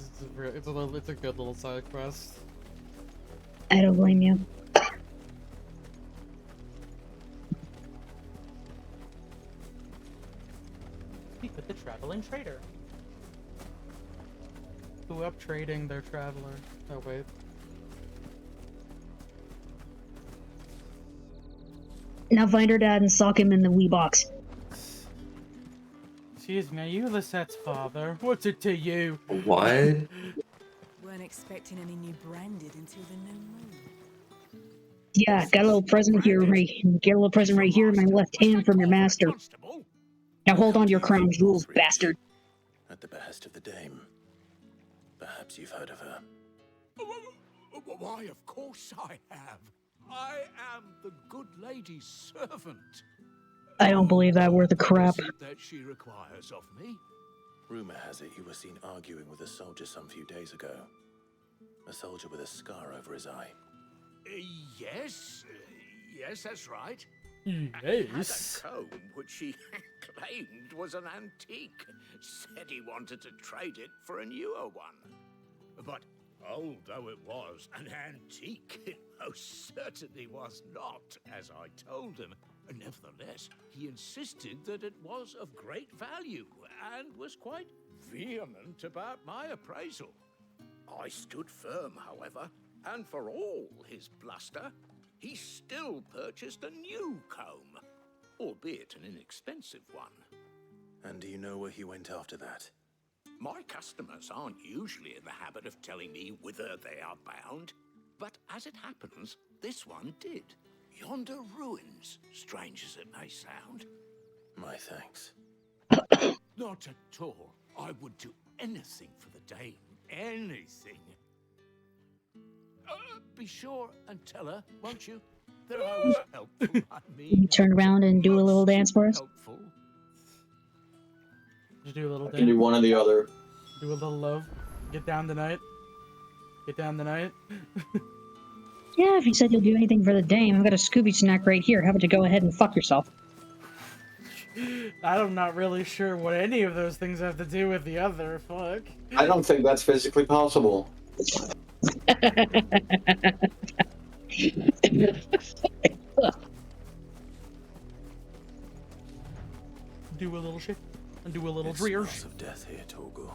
It's a good little side quest. I don't blame you. Speak with the traveling trader. Who up trading their traveler? Oh wait. Now find her dad and sock him in the wee box. Excuse me, are you Lisette's father? What's it to you? What? Weren't expecting any new branded until the new moon. Yeah, got a little present here, get a little present right here in my left hand from your master. Now hold on to your crown jewels, bastard. At the behest of the dame. Perhaps you've heard of her. Why, of course I have. I am the good lady's servant. I don't believe that worth a crap. What is it that she requires of me? Rumor has it you were seen arguing with a soldier some few days ago. A soldier with a scar over his eye. Yes, yes, that's right. Yes. Had a comb which he claimed was an antique. Said he wanted to trade it for a newer one. But old though it was, an antique it most certainly was not, as I told him. Nevertheless, he insisted that it was of great value and was quite vehement about my appraisal. I stood firm, however, and for all his bluster, he still purchased a new comb, albeit an inexpensive one. And do you know where he went after that? My customers aren't usually in the habit of telling me whither they are bound, but as it happens, this one did. Yonder ruins, strange as it may sound. My thanks. Not at all. I would do anything for the dame. Anything. Be sure and tell her, won't you, that I was helpful. I mean, You turn around and do a little dance for us? helpful. Just do a little I dance. can do one or the other. Do a little love. Get down tonight. Get down tonight. Yeah, if you said you'll do anything for the dame, I've got a Scooby snack right here. How about you go ahead and fuck yourself? I'm not really sure what any of those things have to do with the other. Fuck. I don't think that's physically possible. Do a little shit and do a little It drears. smells of death here, Torgal.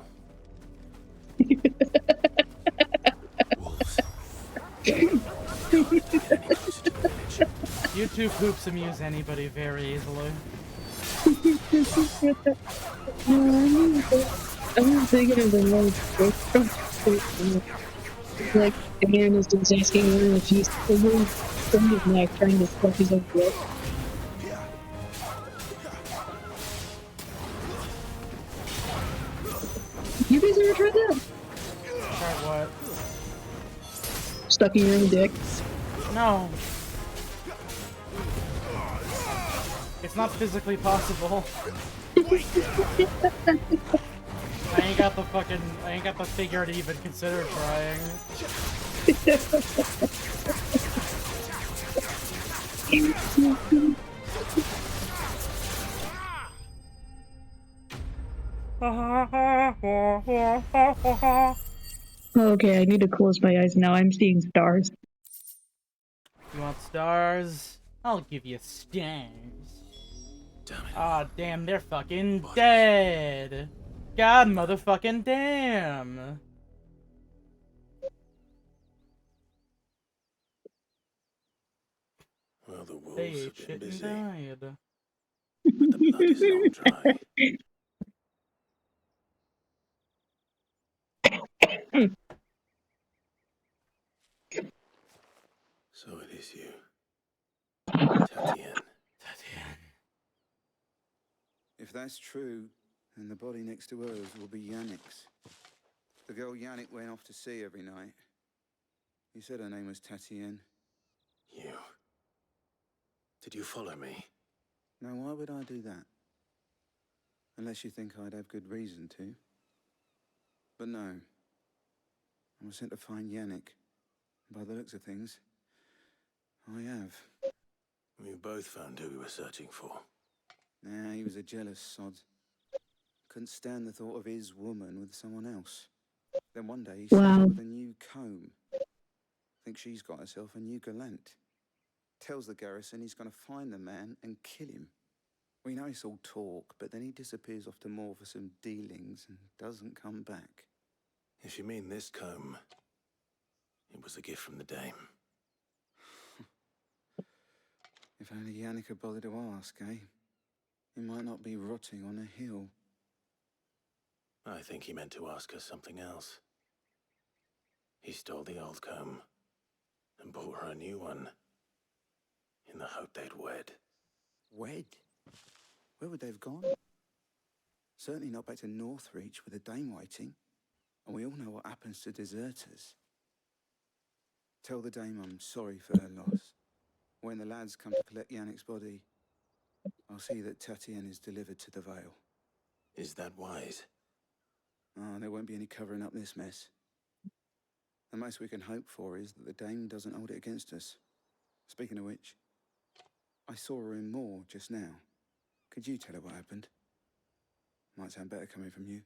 YouTube poops amuse anybody very easily. I'm thinking of the like, Aaron is just asking her if she's from his neck trying to fuck his own dick. You guys ever tried that? Try what? Stuck in your own dick? No. It's not physically possible. I ain't got the figure to even consider trying. Okay, I need to close my eyes now. I'm seeing stars. You want stars? I'll give you stars. Damn it. Ah, damn, they're fucking dead. God motherfucking damn. Well, the wolves They have ate been shit busy. and died. But the blood is not dry. So it is you, Tatienne. If that's true, then the body next to hers will be Yannick's. The girl Yannick went off to sea every night. He said her name was Tatienne. You. Did you follow me? Now, why would I do that? Unless you think I'd have good reason to. But no. I was sent to find Yannick. By the looks of things, I have. We both found who we were searching for. Nah, he was a jealous sod. Couldn't stand the thought of his woman with someone else. Then one day he shows Wow. up with a new comb. Thinks she's got herself a new gallant. Tells the garrison he's going to find the man and kill him. We know it's all talk, but then he disappears off to Moor for some dealings and doesn't come back. If you mean this comb, it was a gift from the dame. If only Yannick had bothered to ask, eh? He might not be rotting on a hill. I think he meant to ask her something else. He stole the old comb and bought her a new one in the hope they'd wed. Wed? Where would they have gone? Certainly not back to Northreach with a dame waiting. And we all know what happens to deserters. Tell the dame I'm sorry for her loss. When the lads come to collect Yannick's body, I'll see that Tatienne is delivered to the Vale. Is that wise? Oh, there won't be any covering up this mess. The most we can hope for is that the dame doesn't hold it against us. Speaking of which, I saw her in Moor just now. Could you tell her what happened? Might sound better coming from you.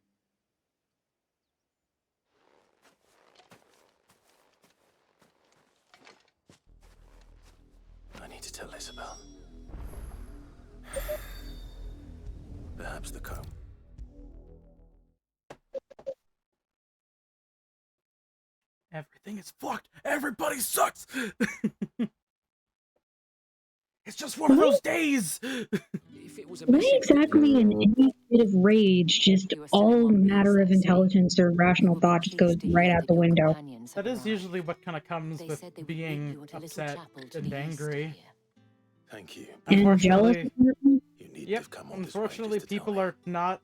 I need to tell Isabel. Perhaps the comb. Everything is fucked. Everybody sucks. It's just one of those days. If it was a Why mission, exactly in any bit of rage, just all matter of intelligence or rational thought just goes right out the window? That is usually what kind of comes with being upset and angry. Thank you. And jealous? Unfortunately, You need yep. to come all this way Unfortunately, just to tell people me. are not